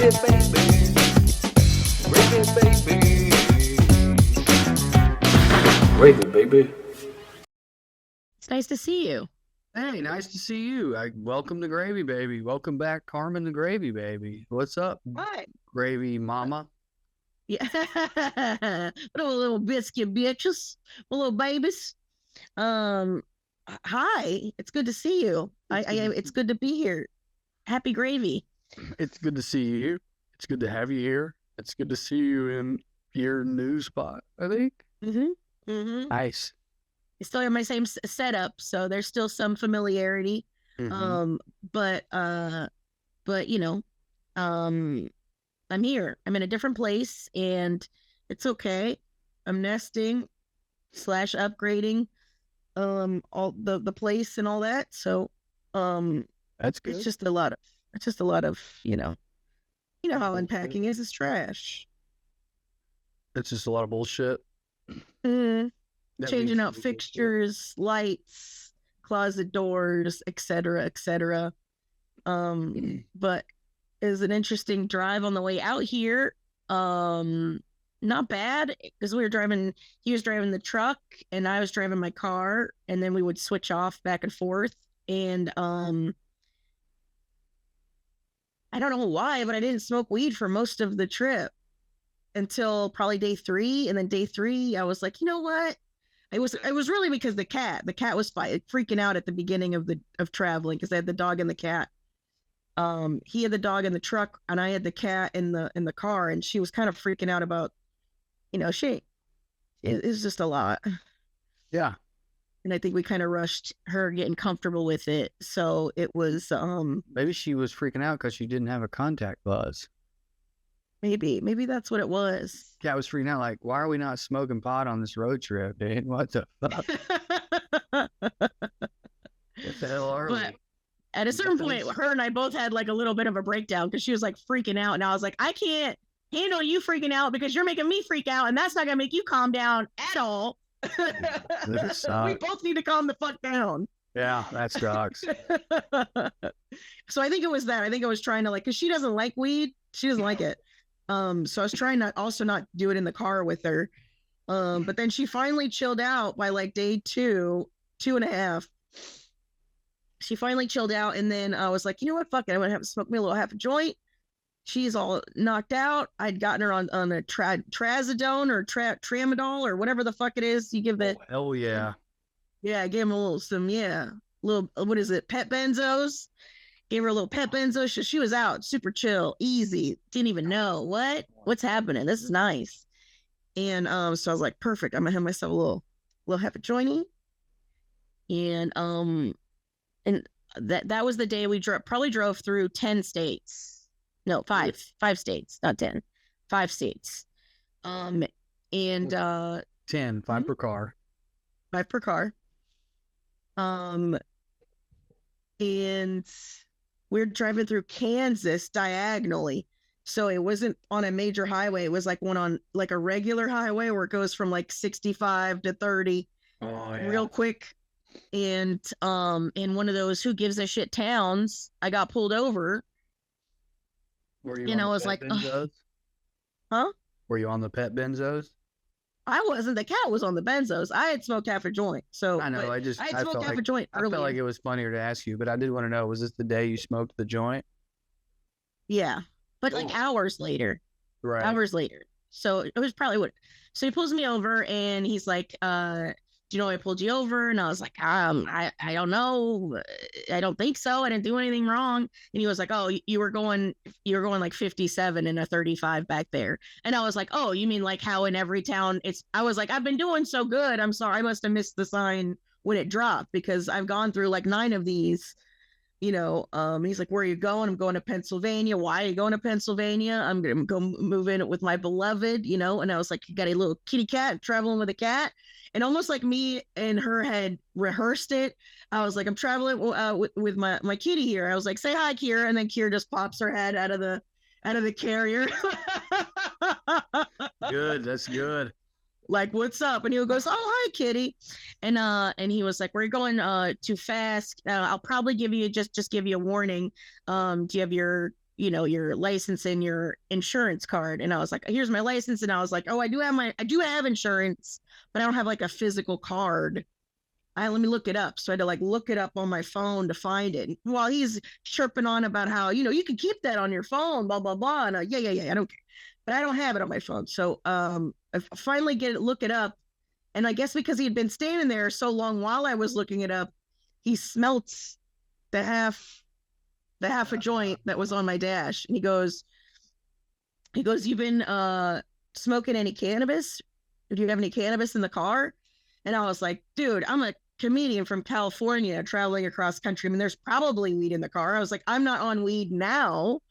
Gravy, baby. It's nice to see you. Hey, nice to see you. Welcome to Gravy Baby. Welcome back, Carmen the Gravy Baby. What's up, Hi. Gravy Mama? Yeah. What a little biscuit bitches, little babies. Um, Hi. It's good to see you. It's good to be here. Happy gravy. It's good to see you. It's good to have you here. It's good to see you in your new spot, I think. Nice. I still have my same setup, so there's still some familiarity. But you know, I'm here. I'm in a different place, and it's okay. I'm nesting / upgrading, all the place and all that. So, That's good. it's just a lot of, you know how unpacking is. It's trash. It's just a lot of bullshit. Changing out fixtures, lights, closet doors, etc., etc. But it was an interesting drive on the way out here. Not bad, because he was driving the truck and I was driving my car, and then we would switch off back and forth. And I don't know why, but I didn't smoke weed for most of the trip until probably day 3. And then day 3, I was like, you know what? It was really because the cat was freaking out at the beginning of traveling, because I had the dog and the cat. He had the dog in the truck and I had the cat in the car, and she was kind of freaking out about, it's just a lot. Yeah. And I think we kind of rushed her getting comfortable with it. So it was, Maybe she was freaking out because she didn't have a contact buzz. maybe that's what it was. Cat was freaking out, like, why are we not smoking pot on this road trip, dude? What the fuck? What the hell are we? But at a certain point, her and I both had like a little bit of a breakdown, because she was like freaking out, and I was like, I can't handle you freaking out, because you're making me freak out, and that's not gonna make you calm down at all. We both need to calm the fuck down. Yeah, that sucks. So I think it was that. I think I was trying to, like, because she doesn't like weed. She doesn't like it. So I was trying not do it in the car with her. But then she finally chilled out by like day 2.5. She finally chilled out, and then I was like, you know what, fuck it, I'm gonna have to smoke me a little half a joint. She's all knocked out. I'd gotten her on a trazodone or tramadol or whatever the fuck it is you give the. Oh, hell yeah. Yeah, I gave him little what is it, pet benzos. Gave her a little pet benzo. She was out, super chill, easy. Didn't even know what's happening. This is nice. And so I was like, perfect. I'm gonna have myself a little half a jointy. And that was the day we probably drove through 10 states. No, 5 states, not 10. 5 states. And 10, 5 per car. 5 per car. And we're driving through Kansas diagonally. So it wasn't on a major highway. It was like one on like a regular highway where it goes from like 65 to 30 real quick. And in one of those who gives a shit towns, I got pulled over. Were you and I was like, huh? Were you on the pet benzos? I wasn't. The cat was on the benzos. I had smoked half a joint. So I know. I smoked half a joint earlier. I felt like it was funnier to ask you, but I did want to know, was this the day you smoked the joint? Yeah, but like hours later. Right. Hours later. So it was probably So he pulls me over and he's like, do you know why I pulled you over? And I was like, I don't know. I don't think so. I didn't do anything wrong. And he was like, oh, you were going like 57 in a 35 back there. And I was like, oh, you mean like how in every town I was like, I've been doing so good. I'm sorry. I must have missed the sign when it dropped, because I've gone through like 9 of these. He's like, where are you going? I'm going to Pennsylvania. Why are you going to Pennsylvania? I'm going to go move in with my beloved, and I was like, you got a little kitty cat traveling with a cat. And almost like me and her had rehearsed it. I was like, I'm traveling with my kitty here. I was like, say hi, Kira. And then Kira just pops her head out of the carrier. Good. That's good. Like, what's up? And he goes, oh, hi, kitty. And he was like, we're going too fast. I'll probably give you a warning. Do you have your your license and your insurance card. And I was like, here's my license. And I was like, oh, I do have insurance, but I don't have like a physical card. Let me look it up. So I had to like look it up on my phone to find it. While he's chirping on about how, you can keep that on your phone, blah, blah, blah. And yeah, I don't care. But I don't have it on my phone. So I finally look it up. And I guess because he had been standing there so long while I was looking it up, he smelt the half a joint that was on my dash. And he goes, you've been smoking any cannabis? Do you have any cannabis in the car? And I was like, dude, I'm a comedian from California traveling across country. I mean, there's probably weed in the car. I was like, I'm not on weed now.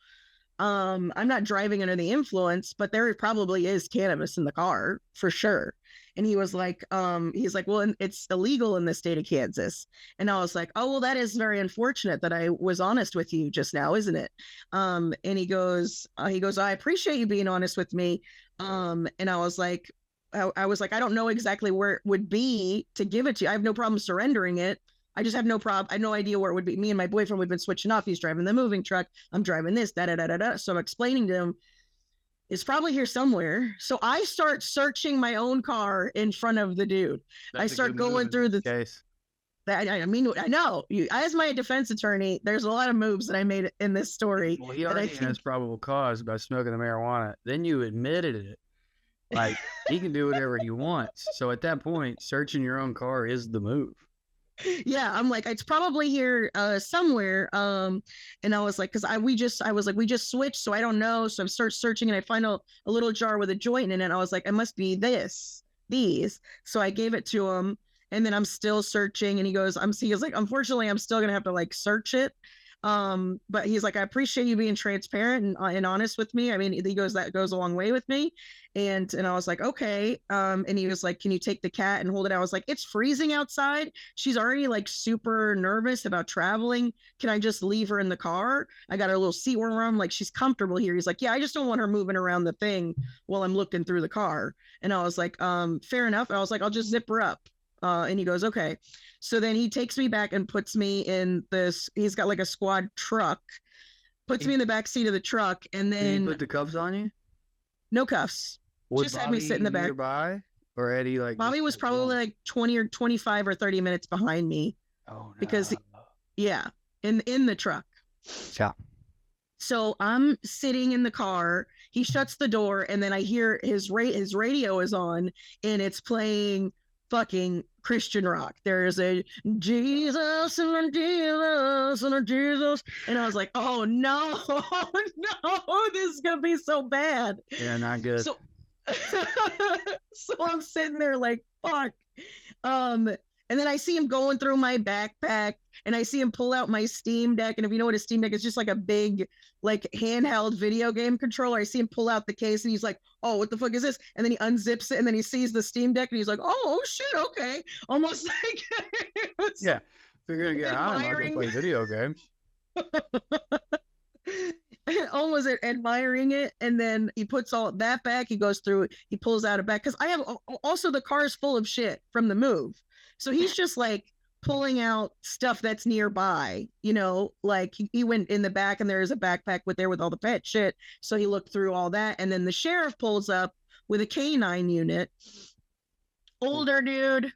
I'm not driving under the influence, but there probably is cannabis in the car for sure. And he was like, well, it's illegal in the state of Kansas. And I was like, oh, well, that is very unfortunate that I was honest with you just now, isn't it? And he goes, I appreciate you being honest with me. And I was like, I don't know exactly where it would be to give it to you. I have no problem surrendering it. I just have no problem. I have no idea where it would be. Me and my boyfriend, we've been switching off. He's driving the moving truck. I'm driving this, da. So I'm explaining to him, it's probably here somewhere. So I start searching my own car in front of the dude. I start going through the case. I know. As my defense attorney, there's a lot of moves that I made in this story. Well, he already has probable cause by smoking the marijuana. Then you admitted it. Like, he can do whatever he wants. So at that point, searching your own car is the move. Yeah, I'm like, it's probably here somewhere. And I was like, we just switched, so I don't know. So I start searching and I find a little jar with a joint in it. And I was like, it must be these. So I gave it to him, and then I'm still searching. And he goes, like, unfortunately, I'm still gonna have to like search it. But he's like, I appreciate you being transparent and honest with me. I mean, he goes, that goes a long way with me. And I was like, okay. And he was like, can you take the cat and hold it? I was like, it's freezing outside. She's already like super nervous about traveling. Can I just leave her in the car? I got her little seat warmer. Like, she's comfortable here. He's like, yeah, I just don't want her moving around the thing while I'm looking through the car. And I was like, fair enough. I was like, I'll just zip her up. And he goes, okay. So then he takes me back and puts me in this, he's got like a squad truck, puts me in the back seat of the truck. And then did he put the cuffs on you? No cuffs. Just Bobby had me sit in the back. Nearby? Or Eddie, like, Bobby was probably like 20 or 25 or 30 minutes behind me. Oh, no. Because in the truck. Yeah. So I'm sitting in the car. He shuts the door, and then I hear his radio is on, and it's playing fucking Christian rock. There's a Jesus and a Jesus and a Jesus, and I was like, oh no, this is gonna be so bad. Yeah, not good. So I'm sitting there like, fuck. And then I see him going through my backpack, and I see him pull out my Steam Deck. And if you know what a Steam Deck is, just like a big, like, handheld video game controller. I see him pull out the case, and he's like, oh, what the fuck is this? And then he unzips it, and then he sees the Steam Deck, and he's like, oh shit, okay. Almost like yeah, if you're gonna get high, I'm not gonna play video games. Almost admiring it. And then he puts all that back. He goes through it. He pulls out a bag, because I have also the car is full of shit from the move. So he's just like pulling out stuff that's nearby, like he went in the back, and there's a backpack with all the pet shit. So he looked through all that. And then the sheriff pulls up with a canine unit. Older dude.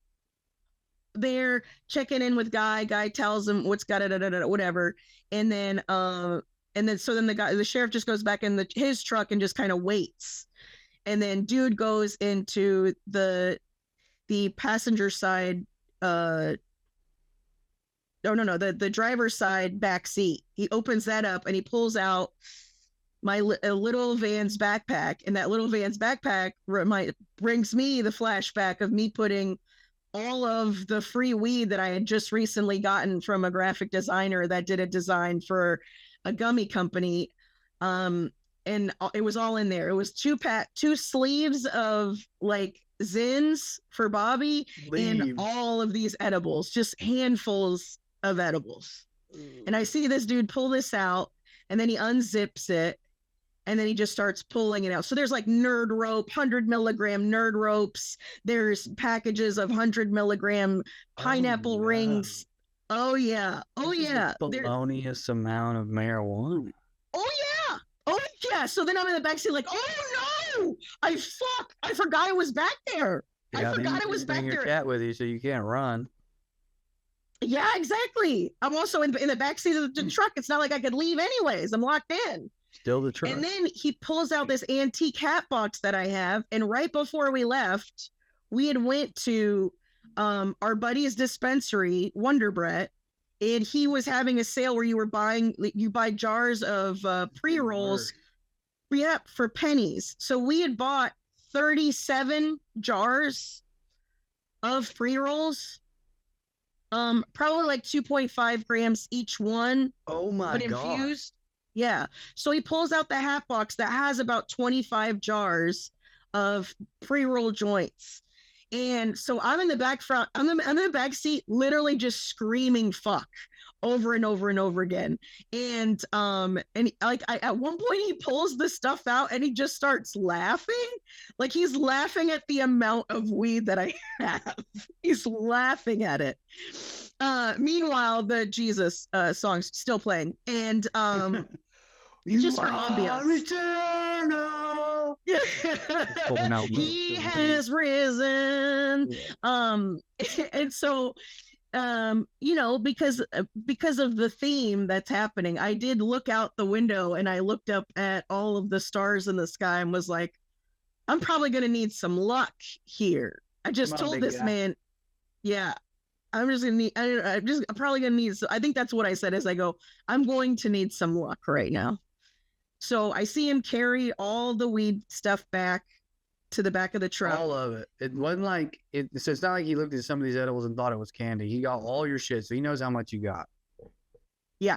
They're checking in with Guy. Guy tells him what's got it, whatever. And then the sheriff just goes back in his truck and just kind of waits. And then dude goes into the passenger side, the driver's side back seat. He opens that up, and he pulls out my little Vans backpack, and that little Vans backpack brings me the flashback of me putting all of the free weed that I had just recently gotten from a graphic designer that did a design for a gummy company. And it was all in there. It was two sleeves of like Zins for Bobby and all of these edibles, just handfuls of edibles. And I see this dude pull this out, and then he unzips it, and then he just starts pulling it out. So there's like nerd rope, 100 milligram nerd ropes. There's packages of 100 milligram pineapple rings. Oh yeah. The baloniest amount of marijuana. Oh yeah. So then I'm in the backseat like, oh no, I forgot I was back there. Yeah, I forgot I was back bring your there. cat with you, so you can't run. Yeah, exactly. I'm also in the backseat of the truck. It's not like I could leave anyways. I'm locked in. Still the truck. And then he pulls out this antique hat box that I have. And right before we left, we had went to our buddy's dispensary, Wonder Bread, and he was having a sale where you buy jars of pre-rolls for pennies. So we had bought 37 jars of pre-rolls, probably like 2.5 grams each one. Oh my God. Infused. Yeah. So he pulls out the hat box that has about 25 jars of pre-roll joints. And so I'm in the back seat, literally just screaming fuck over and over and over again. And at one point he pulls the stuff out and he just starts laughing. Like he's laughing at the amount of weed that I have. He's laughing at it. Meanwhile, the Jesus song's still playing. And just for ambiance. Eternal. He has risen. Yeah. And so because of the theme that's happening, I did look out the window and I looked up at all of the stars in the sky and was like, I'm probably gonna need some luck here. I just told this man, yeah, I'm probably gonna need. I think that's what I said as I go, I'm going to need some luck right now. So I see him carry all the weed stuff back to the back of the truck. All of it. It wasn't like it. So it's not like he looked at some of these edibles and thought it was candy. He got all your shit, so he knows how much you got. Yeah.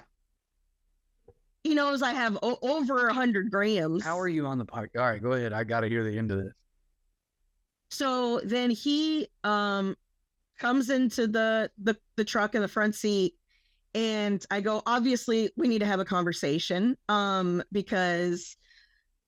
He knows I have over 100 grams. How are you on the pike? All right, go ahead. I got to hear the end of this. So then he comes into the truck in the front seat. And I go, obviously, we need to have a conversation because,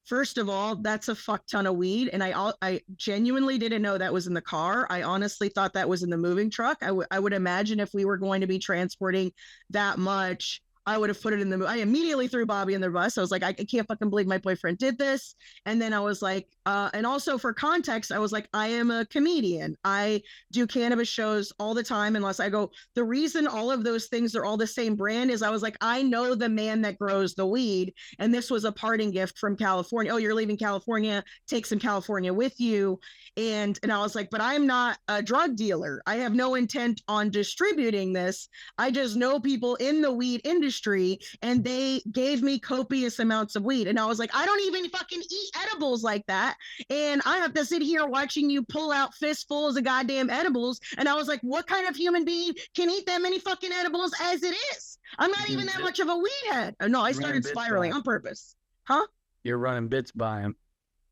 first of all, that's a fuck ton of weed. And I genuinely didn't know that was in the car. I honestly thought that was in the moving truck. I would imagine if we were going to be transporting that much, I would have put it in I immediately threw Bobby in the bus. I was like, I can't fucking believe my boyfriend did this. And then I was like, and also for context, I was like, I am a comedian. I do cannabis shows all the time. Unless I go, the reason all of those things are all the same brand is I was like, I know the man that grows the weed. And this was a parting gift from California. Oh, you're leaving California, take some California with you. And I was like, but I'm not a drug dealer. I have no intent on distributing this. I just know people in the weed industry and they gave me copious amounts of weed. And I was like, I don't even fucking eat edibles like that. And I have to sit here watching you pull out fistfuls of goddamn edibles. And I was like, what kind of human being can eat that many fucking edibles as it is? I'm not even that much of a weed head. No, I started spiraling on purpose. Huh? You're running bits by him.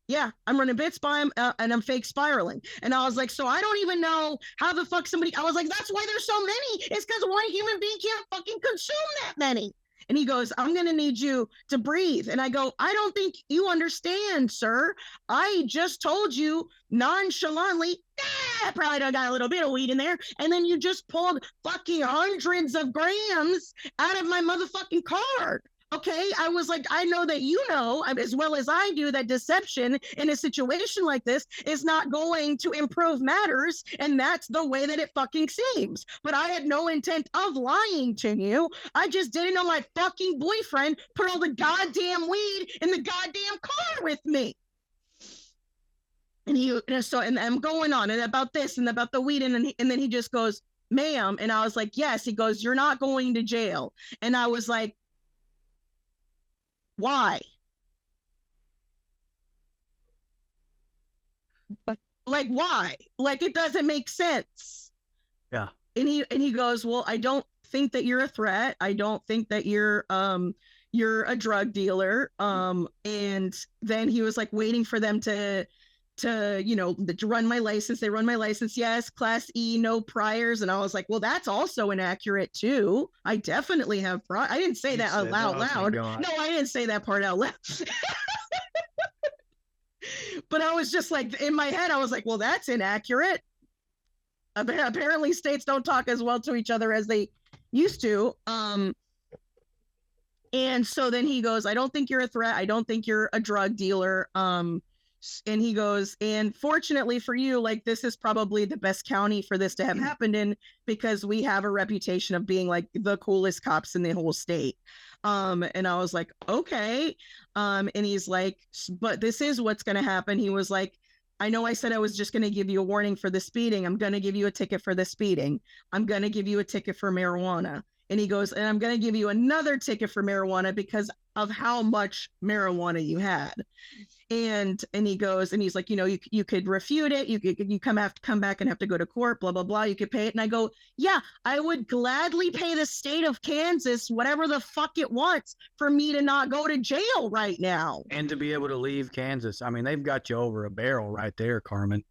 Yeah, I'm running bits by him and I'm fake spiraling. And I was like, so I don't even know how the fuck I was like, that's why there's so many. It's because one human being can't fucking consume that many. And he goes, I'm going to need you to breathe. And I go, I don't think you understand, sir. I just told you nonchalantly, I probably done got a little bit of weed in there. And then you just pulled fucking hundreds of grams out of my motherfucking car. Okay, I was like, I know that you know as well as I do that deception in a situation like this is not going to improve matters, and that's the way that it fucking seems. But I had no intent of lying to you. I just didn't know my fucking boyfriend put all the goddamn weed in the goddamn car with me. And I'm going on and about this and about the weed, and then he just goes, ma'am, and I was like, yes. He goes, you're not going to jail. And I was like, why? Like, why? Like, it doesn't make sense. Yeah. And he goes, well, I don't think that you're a threat. I don't think that you're a drug dealer. And then he was like waiting for them to run my license. They run my license. Yes. Class E, no priors. And I was like, well, that's also inaccurate too. I definitely have I didn't say that out loud. No, I didn't say that part out loud. But I was just like, in my head, I was like, well, that's inaccurate. Apparently states don't talk as well to each other as they used to. And so then he goes, I don't think you're a threat. I don't think you're a drug dealer. And he goes, and fortunately for you, like, this is probably the best county for this to have happened in, because we have a reputation of being like the coolest cops in the whole state. And I was like, okay. And he's like, but this is what's going to happen. He was like, I know I said I was just going to give you a warning for the speeding. I'm going to give you a ticket for the speeding. I'm going to give you a ticket for marijuana. And he goes, and I'm going to give you another ticket for marijuana because of how much marijuana you had. And he goes, and he's like, you could refute it. You have to come back and have to go to court, blah, blah, blah. You could pay it. And I go, yeah, I would gladly pay the state of Kansas whatever the fuck it wants for me to not go to jail right now. And to be able to leave Kansas. I mean, they've got you over a barrel right there, Carmen.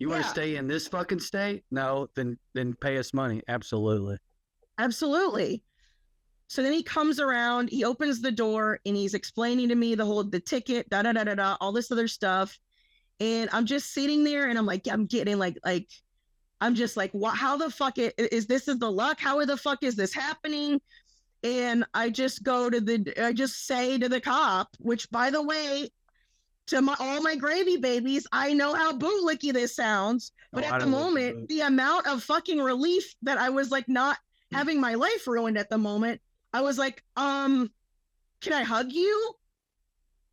You want to stay in this fucking state? No, then pay us money. Absolutely. Absolutely. So then he comes around, he opens the door, and he's explaining to me the ticket, all this other stuff. And I'm just sitting there, and I'm like, I'm getting I'm just like, what? How the fuck is this? Is the luck? How the fuck is this happening? And I just say to the cop, which, by the way, to all my gravy babies, I know how bootlicky this sounds, but at the moment, the amount of fucking relief that I was like not having my life ruined at the moment, I was like, can I hug you?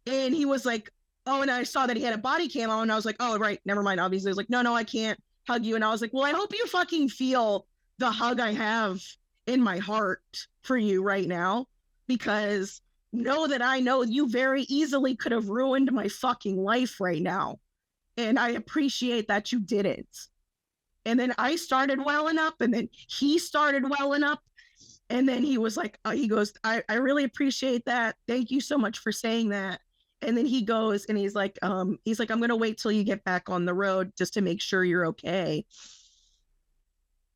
And he was like, oh, and I saw that he had a body cam on, and I was like, oh, right, never mind. Obviously, I was like, no, I can't hug you. And I was like, well, I hope you fucking feel the hug I have in my heart for you right now, because know that I know you very easily could have ruined my fucking life right now. And I appreciate that you didn't. And then I started welling up, and then he started welling up. And then he was like, he goes, I really appreciate that. Thank you so much for saying that. And then he goes, and he's like, I'm going to wait till you get back on the road just to make sure you're okay.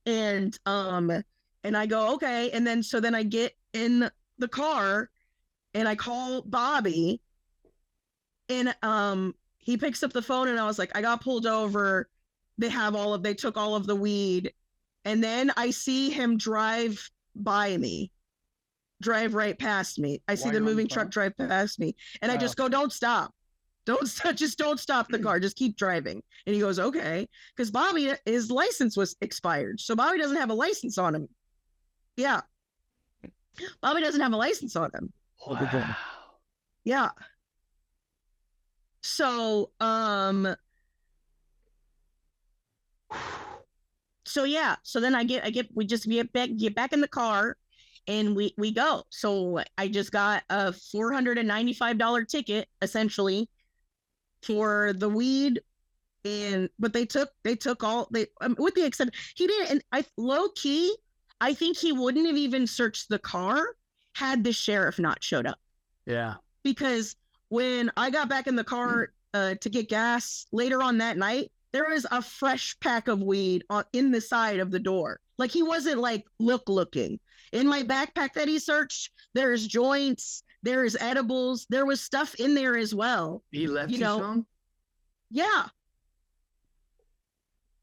And I go, okay. And then, so then I get in the car and I call Bobby, and he picks up the phone, and I was like, I got pulled over. They took all of the weed. And then I see him drive right past me. I see the moving truck drive past me, and I just go, don't stop. Just don't stop the car. Just keep driving. And he goes, okay. Because Bobby, his license was expired. So Bobby doesn't have a license on him. Yeah. Bobby doesn't have a license on him. Wow. Yeah. So, so then we just get back in the car, and we go. So I just got a $495 ticket essentially for the weed, but they took all with the exception, he didn't, and I think he wouldn't have even searched the car had the sheriff not showed up. Yeah. Because when I got back in the car to get gas later on that night, there was a fresh pack of weed in the side of the door. Like, he wasn't like looking. In my backpack that he searched, there's joints, there's edibles, there was stuff in there as well. He left you some? Yeah.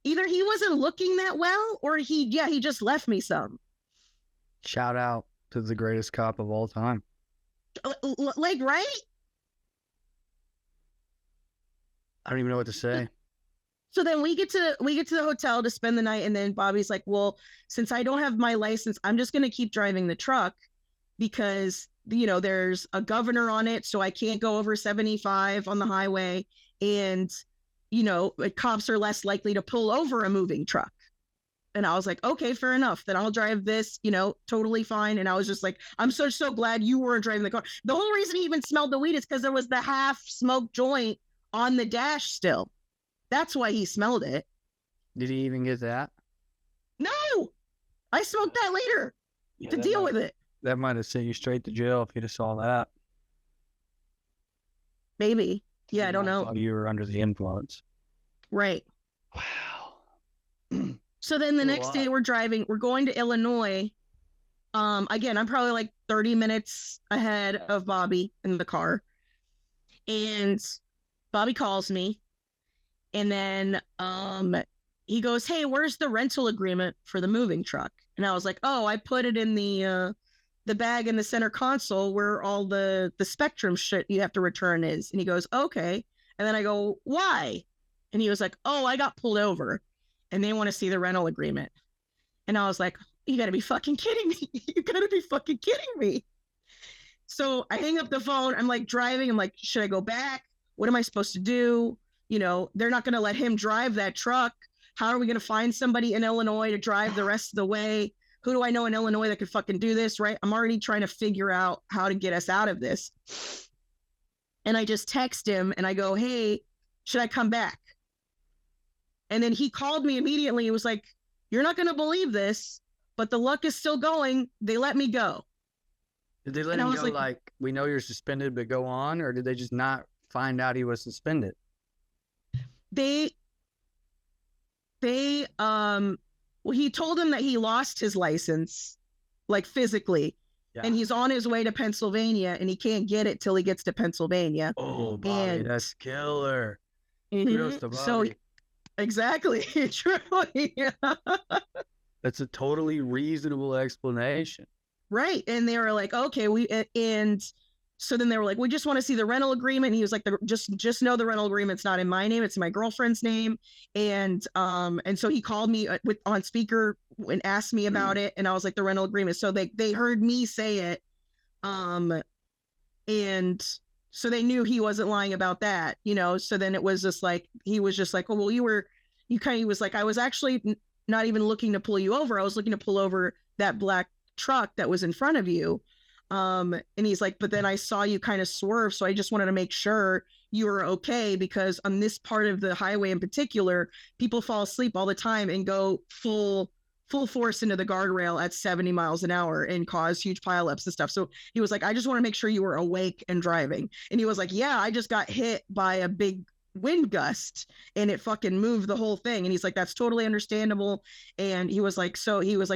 Either he wasn't looking that well, or he just left me some. Shout out to the greatest cop of all time. Like, right? I don't even know what to say. So then we get to the hotel to spend the night, and then Bobby's like, well, since I don't have my license, I'm just going to keep driving the truck because, there's a governor on it, so I can't go over 75 on the highway, and, cops are less likely to pull over a moving truck. And I was like, okay, fair enough. Then I'll drive this, totally fine. And I was just like, I'm so glad you weren't driving the car. The whole reason he even smelled the weed is because there was the half smoked joint on the dash still. That's why he smelled it. Did he even get that? No, I smoked that later to deal with it. That might have sent you straight to jail if you'd have saw that. Maybe. Yeah, I don't know. You were under the influence. Right. Wow. So then the next day we're going to Illinois. Again, I'm probably like 30 minutes ahead of Bobby in the car. And Bobby calls me. And then he goes, hey, where's the rental agreement for the moving truck? And I was like, oh, I put it in the the bag in the center console where all the Spectrum shit you have to return is. And he goes, okay. And then I go, why? And he was like, oh, I got pulled over and they want to see the rental agreement. And I was like, you gotta be fucking kidding me. You gotta be fucking kidding me. So I hang up the phone. I'm like driving. I'm like, should I go back? What am I supposed to do? You know, they're not going to let him drive that truck. How are we going to find somebody in Illinois to drive the rest of the way? Who do I know in Illinois that could fucking do this? Right. I'm already trying to figure out how to get us out of this. And I just text him and I go, hey, should I come back? And then he called me immediately. He was like, you're not going to believe this, but the luck is still going. They let me go. Did they let him go like, we know you're suspended, but go on? Or did they just not find out he was suspended? Well, he told him that he lost his license, like phically, and he's on his way to Pennsylvania and he can't get it till he gets to Pennsylvania. Oh, Bobby, that's killer. Kudos to Bobby. So, exactly. Truly. That's a totally reasonable explanation. Right. And they were like, okay, and so then they were like, we just want to see the rental agreement. And he was like, just know the rental agreement's not in my name. It's in my girlfriend's name. And so he called me on speaker and asked me about it. And I was like, the rental agreement. So they heard me say it. And so they knew he wasn't lying about that, you know? So then it was just like, he was just like, oh, well, he was like, I was actually not even looking to pull you over. I was looking to pull over that black truck that was in front of you. And he's like, but then I saw you kind of swerve. So I just wanted to make sure you were okay, because on this part of the highway in particular, people fall asleep all the time and go full force into the guardrail at 70 miles an hour and cause huge pileups and stuff. So he was like, I just want to make sure you were awake and driving. And he was like, yeah, I just got hit by a big wind gust and it fucking moved the whole thing. And he's like, that's totally understandable. And he was like,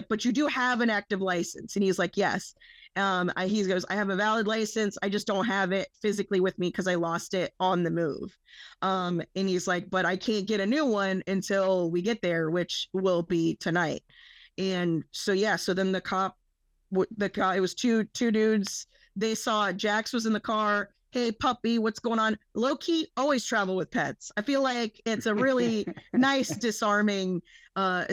but you do have an active license. And he's like, yes. He goes, I have a valid license. I just don't have it physically with me because I lost it on the move. And he's like, but I can't get a new one until we get there, which will be tonight. And so, yeah, so then the car, it was two dudes. They saw Jax was in the car. Hey, puppy, what's going on? Low key, always travel with pets. I feel like it's a really nice disarming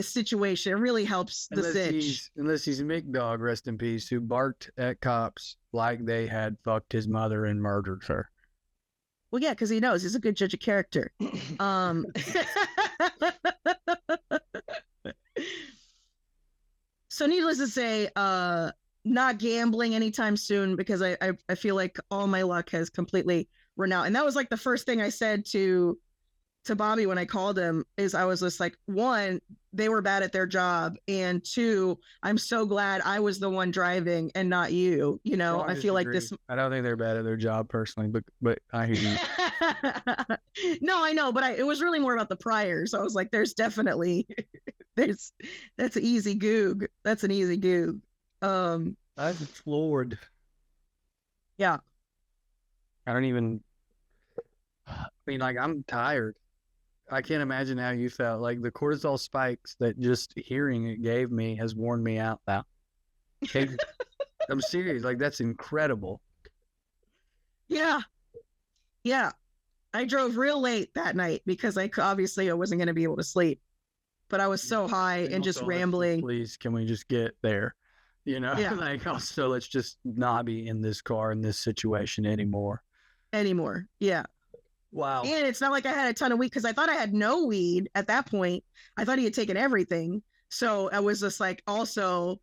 situation. It really helps the sitch. Unless he's Mick Dog, rest in peace, who barked at cops like they had fucked his mother and murdered her. Well, yeah, because he knows he's a good judge of character. So needless to say, not gambling anytime soon, because I feel like all my luck has completely run out. And that was like the first thing I said to Bobby when I called him, is I was just like, one, they were bad at their job, and two, I'm so glad I was the one driving and not you. You know, I feel like this. I don't think they're bad at their job personally, but I hear you. No, I know, but it was really more about the priors. I was like, there's definitely that's an easy goog. That's an easy goog. I'm floored. Yeah. I mean, like, I'm tired. I can't imagine how you felt. Like, the cortisol spikes that just hearing it gave me has worn me out now. I'm serious. Like, that's incredible. Yeah. Yeah. I drove real late that night because I wasn't going to be able to sleep. But I was so high and just rambling. Please, can we just get there? You know, yeah. Like, also, let's just not be in this car in this situation anymore. Yeah. Wow. And it's not like I had a ton of weed, because I thought I had no weed at that point. I thought he had taken everything. So I was just like, also,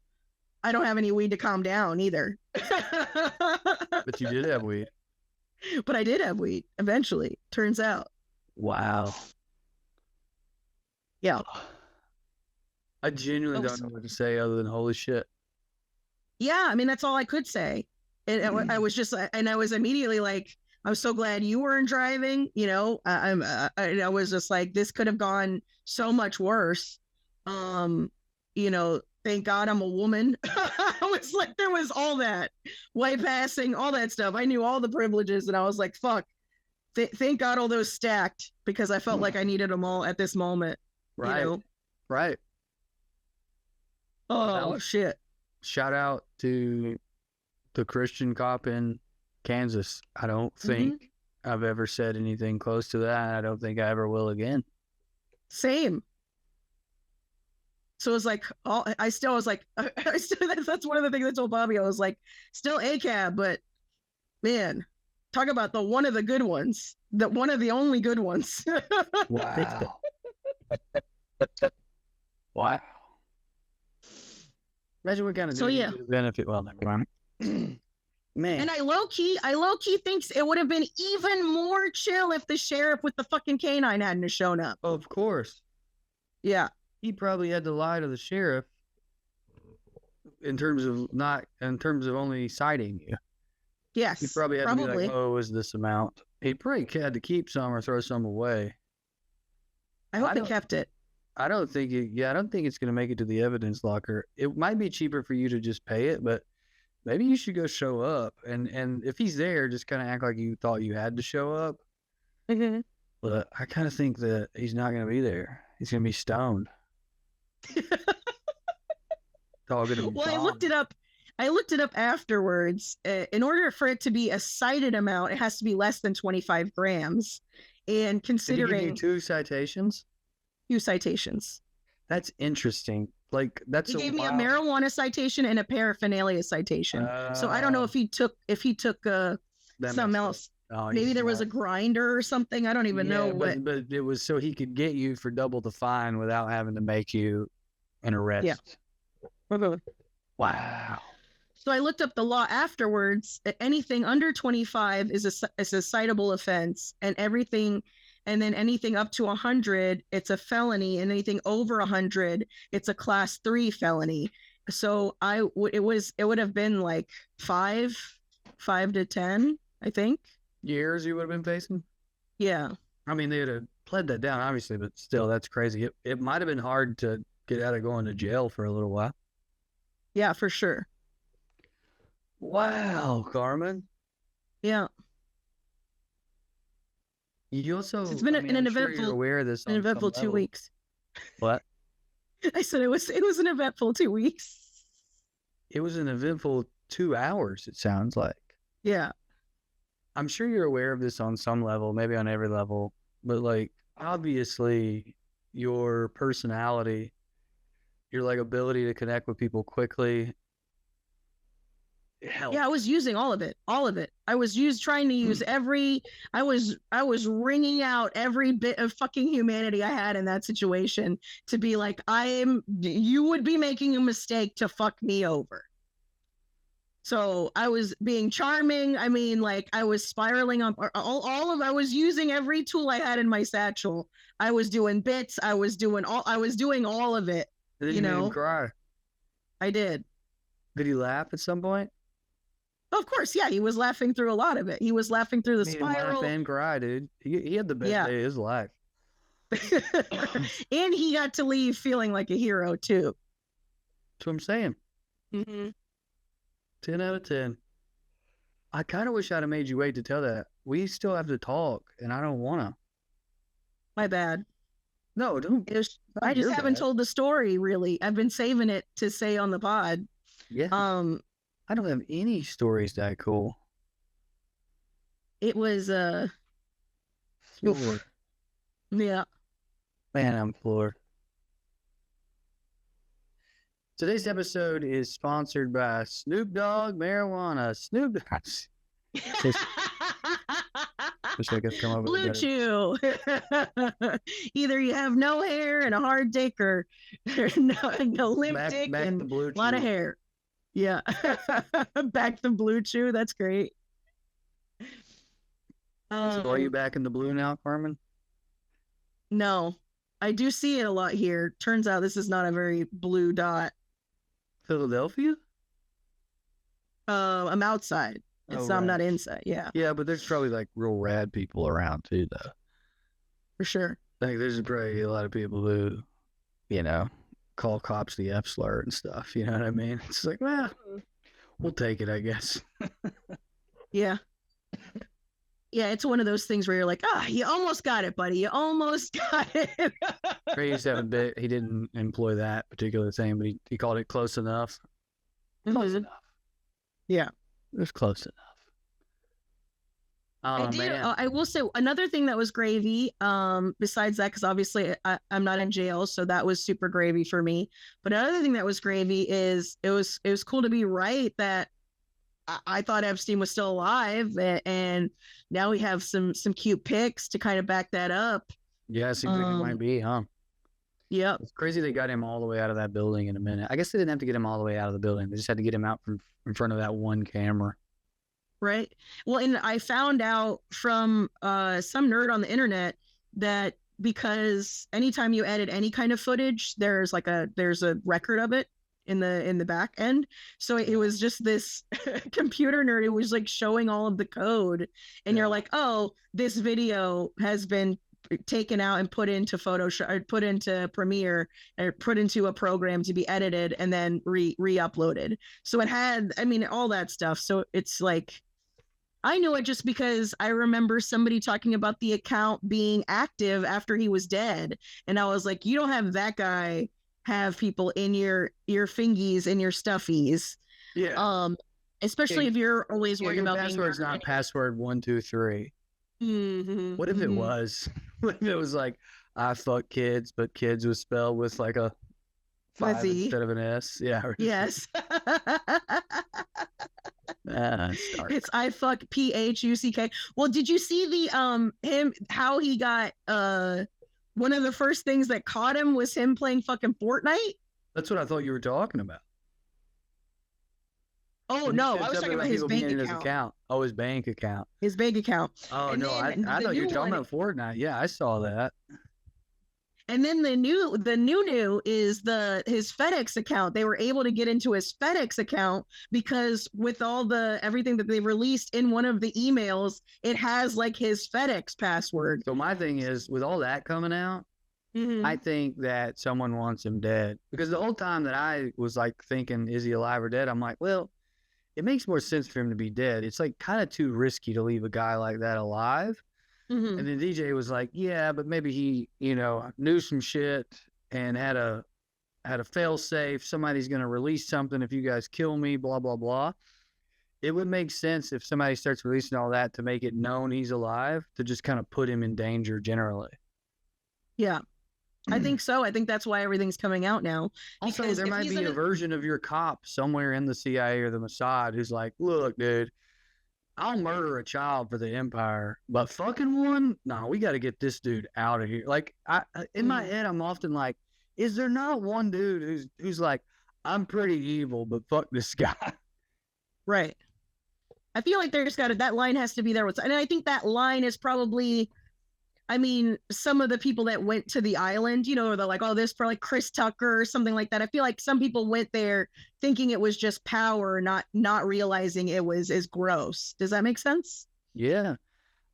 I don't have any weed to calm down either. But you did have weed. But I did have weed eventually, turns out. Wow. Yeah. I genuinely don't know what to say other than holy shit. Yeah, I mean, that's all I could say. And I was immediately like, I'm so glad you weren't driving. You know, I was just like, this could have gone so much worse. You know, thank God I'm a woman. I was like, there was all that white passing, all that stuff. I knew all the privileges, and I was like, fuck. Thank God all those stacked, because I felt like I needed them all at this moment. Right. You know? Right. Oh, shit. Shout out to the Christian cop in Kansas. I don't think I've ever said anything close to that. I don't think I ever will again. Same. So it was like, I still was like, that's one of the things I told Bobby. I was like, still ACAB, but man, talk about one of the good ones, one of the only good ones. Wow. Wow. Imagine what kind of benefit. Well, never mind. Man. And I low key thinks it would have been even more chill if the sheriff with the fucking canine hadn't shown up. Of course. Yeah. He probably had to lie to the sheriff in terms of only citing you. Yes. He probably had to be like, oh, is this amount? He probably had to keep some or throw some away. I hope he kept it. I don't think it's going to make it to the evidence locker. It might be cheaper for you to just pay it, but maybe you should go show up. And if he's there, just kind of act like you thought you had to show up. Mm-hmm. But I kind of think that he's not going to be there. He's going to be stoned. It's all going to be I looked it up. Afterwards. In order for it to be a cited amount, it has to be less than 25 grams. And considering... Did he give you 2 citations? 2 citations. That's interesting. Like that's he gave me a marijuana citation and a paraphernalia citation. So I don't know if he took something else. Oh, maybe there was a grinder or something. I don't even know what. But it was so he could get you for double the fine without having to make you an arrest. Yeah. Wow. So I looked up the law afterwards. Anything under 25 is a citable offense, and anything up to 100, it's a felony, and anything over 100, it's a class 3 felony. So it would have been like 5 to 10, I think. Years you would have been facing? Yeah. I mean, they'd have pled that down, obviously, but still, that's crazy. It might have been hard to get out of going to jail for a little while. Yeah, for sure. Wow, Carmen. Yeah. You also, it's been an eventful, you're aware of this. An eventful 2 weeks. What? I said it was an eventful 2 weeks. It was an eventful 2 hours. It sounds like. Yeah. I'm sure you're aware of this on some level, maybe on every level, but like obviously your personality, your like ability to connect with people quickly. Yeah, I was using all of it. I was trying to use I was wringing out every bit of fucking humanity I had in that situation to be like, you would be making a mistake to fuck me over. So I was being charming. I mean, like I was spiraling on I was using every tool I had in my satchel. I was doing bits. I was doing all of it. Did you make him cry? I did. Did he laugh at some point? Of course, yeah. He was laughing through a lot of it. He was laughing through the spiral. Laugh and cry, dude. He had the best day of his life. And he got to leave feeling like a hero too. That's what I'm saying. Mm-hmm. 10 out of 10. I kind of wish I'd have made you wait to tell that. We still have to talk, and I don't want to. My bad. No, don't. I just haven't told the story, really. I've been saving it to say on the pod. Yeah. I don't have any stories that cool. It was, floored. Yeah. Man, I'm floored. Today's episode is sponsored by Snoop Dogg Marijuana. Snoop Dogg. Wish I could come up with Blue Chew. Either you have no hair and a hard dick, or no limp dick and a lot of hair. Yeah. Back the Blue Chew. That's great. So are you back in the blue now, Carmen? No. I do see it a lot here. Turns out this is not a very blue dot. Philadelphia? I'm outside. I'm not inside. Yeah. Yeah, but there's probably like real rad people around too, though. For sure. Like there's probably a lot of people who, call cops the F slur and stuff. You know what I mean? It's like, well, we'll take it, I guess. Yeah. Yeah, it's one of those things where you're like, you almost got it, buddy. You almost got it. Ray used to have a bit. He didn't employ that particular thing, but he called it close enough. Close enough. Yeah. It was close enough. Oh, man. I will say another thing that was gravy. Besides that, because obviously I'm not in jail, so that was super gravy for me. But another thing that was gravy is it was cool to be right that I thought Epstein was still alive, and now we have some cute pics to kind of back that up. Yeah, it seems like it might be, huh? Yep. It's crazy they got him all the way out of that building in a minute. I guess they didn't have to get him all the way out of the building. They just had to get him out from in front of that one camera. Right. Well, and I found out from some nerd on the internet that because anytime you edit any kind of footage, there's a record of it in the back end. So it was just this computer nerd who was like showing all of the code, and you're like, oh, this video has been taken out and put into Photoshop, or put into Premiere, or put into a program to be edited and then re-uploaded. So it had, I mean, all that stuff. So it's like, I knew it just because I remember somebody talking about the account being active after he was dead. And I was like, you don't have that guy have people in your fingies and your stuffies. Yeah. Especially if you're always worried about password's not password 123. Mm-hmm, what if it was? What if it was like I fuck kids, but kids was spelled with like a 5 instead of an S? Yeah. Yes. It's I fuck PHUCK. Well, did you see the him how he got one of the first things that caught him was him playing fucking Fortnite? That's what I thought you were talking about. Oh no, I was talking about his bank account. Oh, his bank account. His bank account. Oh no, I thought you were talking about Fortnite. Yeah, I saw that. And then the new is his FedEx account. They were able to get into his FedEx account because with all everything that they released in one of the emails, it has like his FedEx password. So my thing is, with all that coming out, I think that someone wants him dead, because the whole time that I was like thinking, is he alive or dead? I'm like, well, it makes more sense for him to be dead. It's like kind of too risky to leave a guy like that alive. And then DJ was like, yeah, but maybe he, knew some shit and had a fail safe. Somebody's going to release something if you guys kill me, blah, blah, blah. It would make sense if somebody starts releasing all that to make it known he's alive, to just kind of put him in danger generally. Yeah. I think so. I think that's why everything's coming out now. Also, there might be a version of your cop somewhere in the CIA or the Mossad who's like, look, dude, I'll murder a child for the empire, but fucking one? No, we got to get this dude out of here. Like, in my head, I'm often like, is there not one dude who's like, I'm pretty evil, but fuck this guy? Right. I feel like that line has to be there. And I think that line is probably, I mean, some of the people that went to the island, they're like, oh, this for like Chris Tucker or something like that. I feel like some people went there thinking it was just power, not realizing it was as gross. Does that make sense? Yeah.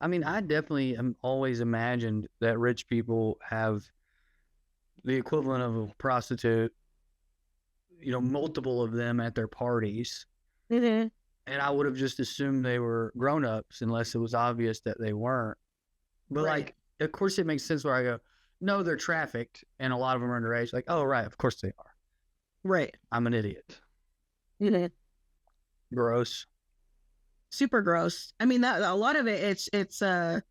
I mean, I definitely am always imagined that rich people have the equivalent of a prostitute, multiple of them at their parties. And I would have just assumed they were grown-ups unless it was obvious that they weren't. But like, of course it makes sense where I go, no, they're trafficked and a lot of them are underage. Like, oh, right. Of course they are. Right. I'm an idiot. Gross. Super gross. I mean, that a lot of it, it's a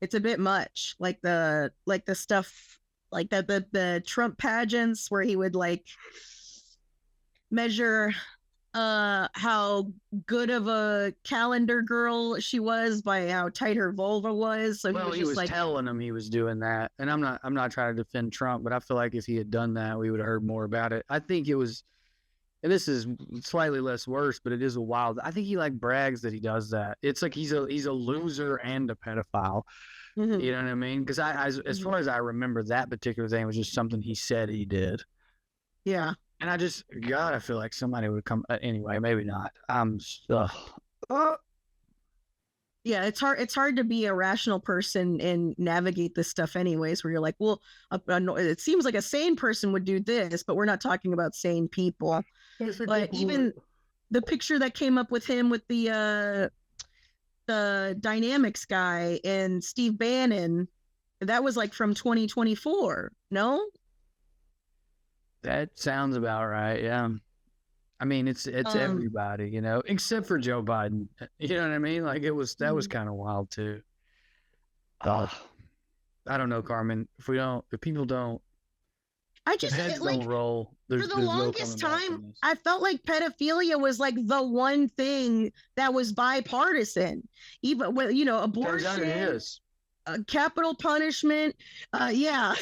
bit much. Like the stuff, like the Trump pageants where he would like measure how good of a calendar girl she was by how tight her vulva was. So he was telling him he was doing that. And I'm not trying to defend Trump, but I feel like if he had done that, we would have heard more about it. I think it was, and this is slightly less worse, but it is a wild. I think he like brags that he does that. It's like he's a loser and a pedophile. You know what I mean? Because as far as I remember, that particular thing was just something he said he did. Yeah. And I feel like somebody would come. Anyway, maybe not. Yeah, it's hard to be a rational person and navigate this stuff anyways, where you're like, well, it seems like a sane person would do this, but we're not talking about sane people. But even the picture that came up with him with the Dynamics guy and Steve Bannon, that was like from 2024, no? That sounds about right, yeah. I mean, it's everybody, you know, except for Joe Biden. You know what I mean? Like that was kind of wild too. I don't know, Carmen. If people don't, I if just heads like don't roll, there's for the no longest coming back time, from this. I felt like pedophilia was like the one thing that was bipartisan, even with Turns out it abortion, is. capital punishment. Yeah.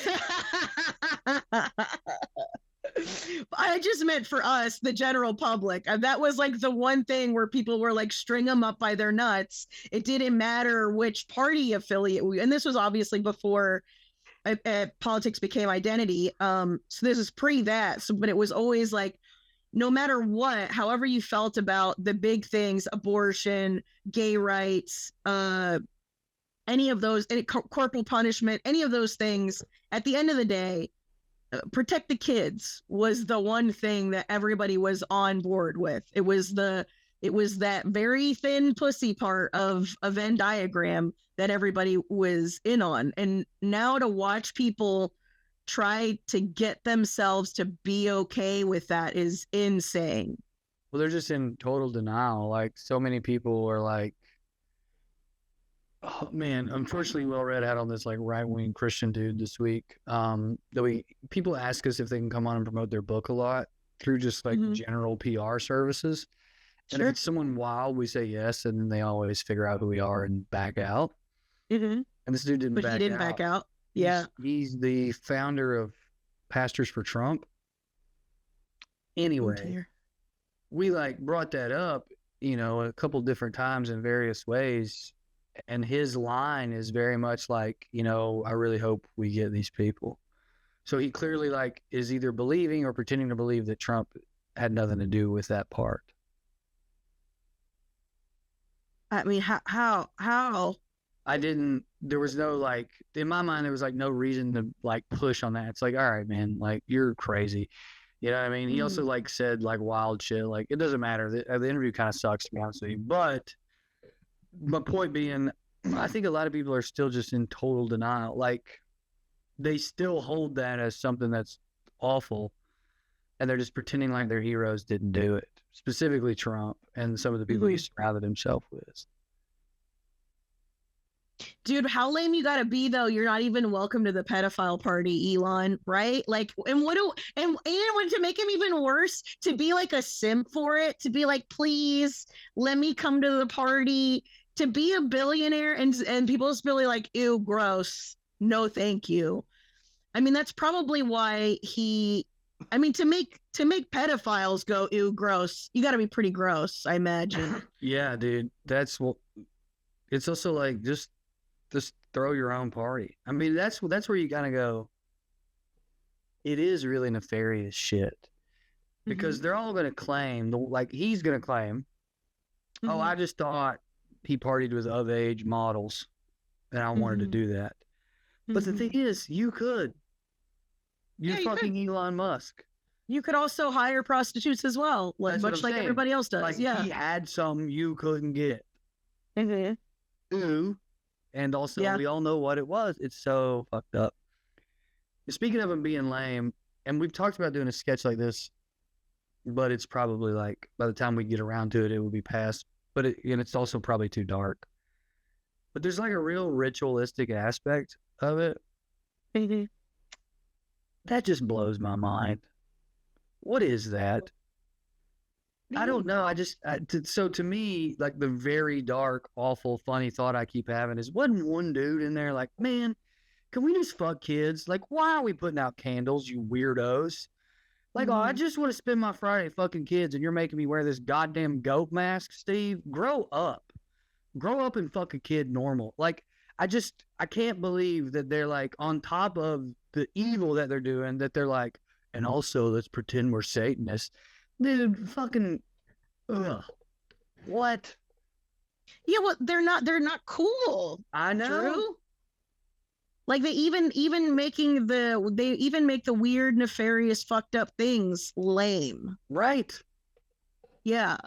I just meant for us, the general public. That was like the one thing where people were like string them up by their nuts. It didn't matter which party affiliate and this was obviously before politics became identity. So this is pre that. So, but it was always like, no matter what, however you felt about the big things, abortion, gay rights, any of those, corporal punishment, any of those things, at the end of the day, protect the kids was the one thing that everybody was on board with. It was that very thin pussy part of a Venn diagram that everybody was in on. And now to watch people try to get themselves to be okay with that is insane. Well, they're just in total denial. Like so many people are like, oh man, unfortunately, Will Red had on this like right-wing Christian dude this week. People ask us if they can come on and promote their book a lot through just like general PR services. And if it's someone wild, we say yes, and then they always figure out who we are and back out. And this dude didn't back out. But he didn't back out. Yeah. He's the founder of Pastors for Trump. Anyway, we like brought that up, a couple different times in various ways. And his line is very much like, I really hope we get these people. So he clearly like is either believing or pretending to believe that Trump had nothing to do with that part. I mean, how? There was no like, in my mind, there was like no reason to like push on that. It's like, all right, man, like you're crazy. You know what I mean? He also like said like wild shit. Like it doesn't matter. The interview kind of sucks to be honest with you. But my point being, I think a lot of people are still just in total denial. Like they still hold that as something that's awful. And they're just pretending like their heroes didn't do it. Specifically Trump and some of the people he surrounded himself with. Dude, how lame you gotta be though? You're not even welcome to the pedophile party, Elon, right? Like, and to make him even worse, to be like a simp for it, to be like, please let me come to the party, to be a billionaire, and people just really like, ew, gross, no, thank you. I mean, that's probably why to make pedophiles go ew, gross, you got to be pretty gross, I imagine. Yeah, dude, it's also like just throw your own party. I mean, that's where you gotta go. It is really nefarious shit because they're all gonna claim, like he's gonna claim, oh, I just thought he partied with of age models, and I wanted to do that. But the thing is, you could. You're fucking Elon Musk. You could also hire prostitutes as well, much like everybody else does. Like, he had some you couldn't get. Ooh. And also, we all know what it was. It's so fucked up. Speaking of him being lame, and we've talked about doing a sketch like this, but it's probably like, by the time we get around to it, it will be past. But it's also probably too dark. But there's like a real ritualistic aspect of it. That just blows my mind. What is that? I don't know. So to me, like the very dark, awful, funny thought I keep having is, wasn't one dude in there like, man, can we just fuck kids? Like, why are we putting out candles, you weirdos? Like, oh, I just want to spend my Friday fucking kids, and you're making me wear this goddamn goat mask, Steve. Grow up. Grow up and fuck a kid normal. Like, I can't believe that they're like on top of the evil that they're doing, that they're like, and also let's pretend we're Satanists. Dude, fucking, ugh. What? Yeah, well, they're not cool. I know. Drew. Like they even make the weird, nefarious, fucked up things lame. Right. Yeah.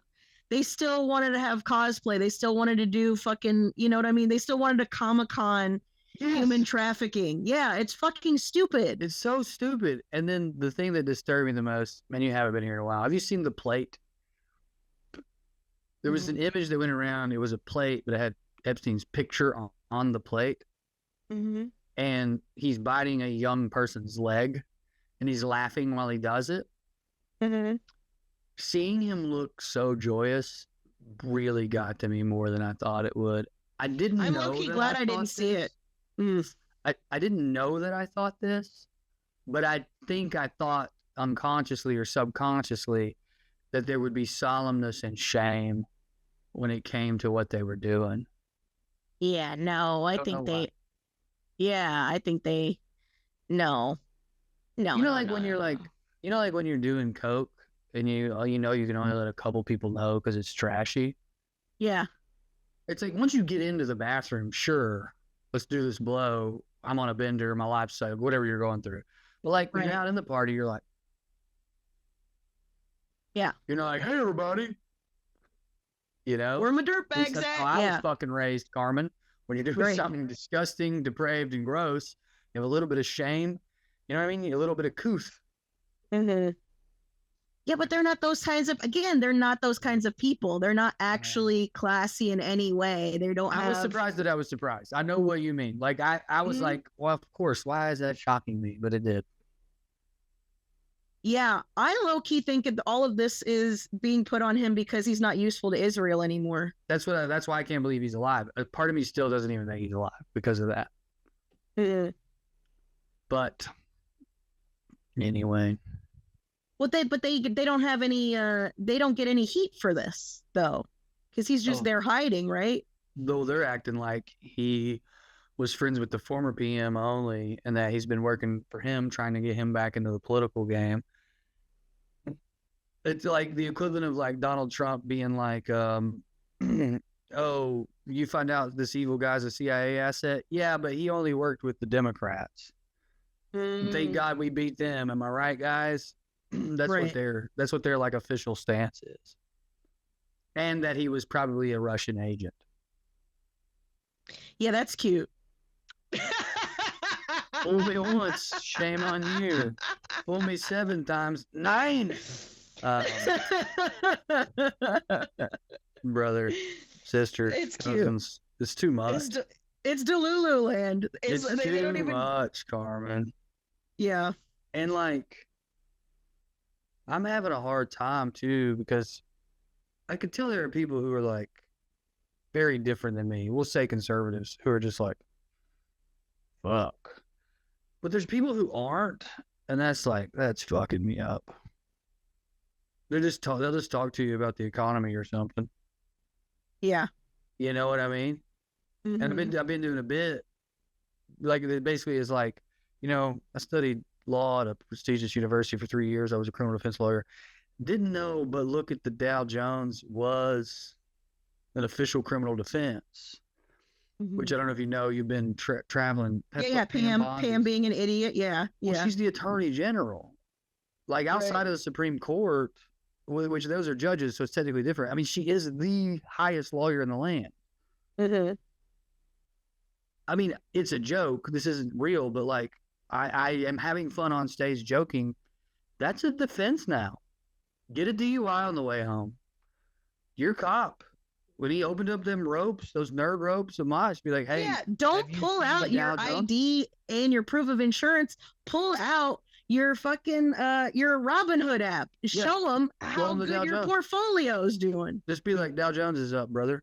They still wanted to have cosplay. They still wanted to do fucking, you know what I mean? They still wanted to Comic-Con human trafficking. Yeah, it's fucking stupid. It's so stupid. And then the thing that disturbed me the most, man, you haven't been here in a while. Have you seen the plate There was an image that went around. It was a plate, but it had Epstein's picture on the plate. Mm-hmm. And he's biting a young person's leg, and he's laughing while he does it. Mm-hmm. Seeing him look so joyous really got to me more than I thought it would. I'm low-key glad I didn't see it. I didn't know that I thought this, but I think I thought unconsciously or subconsciously that there would be solemnness and shame when it came to what they were doing. Yeah, no, I think they. Yeah, I think they. No. When you're doing coke and you can only let a couple people know because it's trashy. Yeah. It's like once you get into the bathroom, sure, let's do this blow. I'm on a bender, my life's so whatever you're going through. But like when you're out in the party, you're like, yeah, you're not like, hey everybody, where my dirt bags at? I was fucking raised, Carmen. When you're doing something disgusting, depraved, and gross, you have a little bit of shame. You know what I mean? A little bit of couth. Mm-hmm. Yeah, but they're not those kinds of. Again, they're not those kinds of people. They're not actually classy in any way. They don't. I was surprised that I was surprised. I know what you mean. Like I was like, well, of course. Why is that shocking me? But it did. Yeah, I low-key think all of this is being put on him because he's not useful to Israel anymore. That's why I can't believe he's alive. A part of me still doesn't even think he's alive because of that. But anyway. Well, they don't have any. They don't get any heat for this though, because he's just there hiding, right? Though they're acting like he was friends with the former PM only, and that he's been working for him, trying to get him back into the political game. It's like the equivalent of like Donald Trump being like, oh, you find out this evil guy's a CIA asset? Yeah, but he only worked with the Democrats. Thank God we beat them. Am I right, guys? That's what their like official stance is. And that he was probably a Russian agent. Yeah, that's cute. Fool me once, shame on you. Fool me 7 times, 9. Brother, sister, it's cousins. Cute. It's too much. It's Delulu land. It's too much, Carmen. Yeah. And like, I'm having a hard time too, because I could tell there are people who are like very different than me. We'll say conservatives who are just like, fuck. But there's people who aren't, and that's fucking me up. They'll just talk to you about the economy or something. Yeah. You know what I mean? Mm-hmm. And I've been doing a bit, like it basically is like, I studied law at a prestigious university for 3 years. I was a criminal defense lawyer. Didn't know, but look at the Dow Jones was an official criminal defense, which I don't know if you know. You've been traveling. Pam being an idiot. Yeah. Well, she's the attorney general. Like outside of the Supreme Court, which those are judges, so it's technically different. I mean, she is the highest lawyer in the land. Mm-hmm. I mean, it's a joke. This isn't real, but like, I am having fun on stage joking. That's a defense now. Get a DUI on the way home. Your cop, when he opened up them ropes, those nerd ropes of Mosh, be like, hey. Yeah, don't pull out your ID and your proof of insurance. Pull out your fucking your Robinhood app. Show them how good your portfolio's doing. Just be like, Dow Jones is up, brother.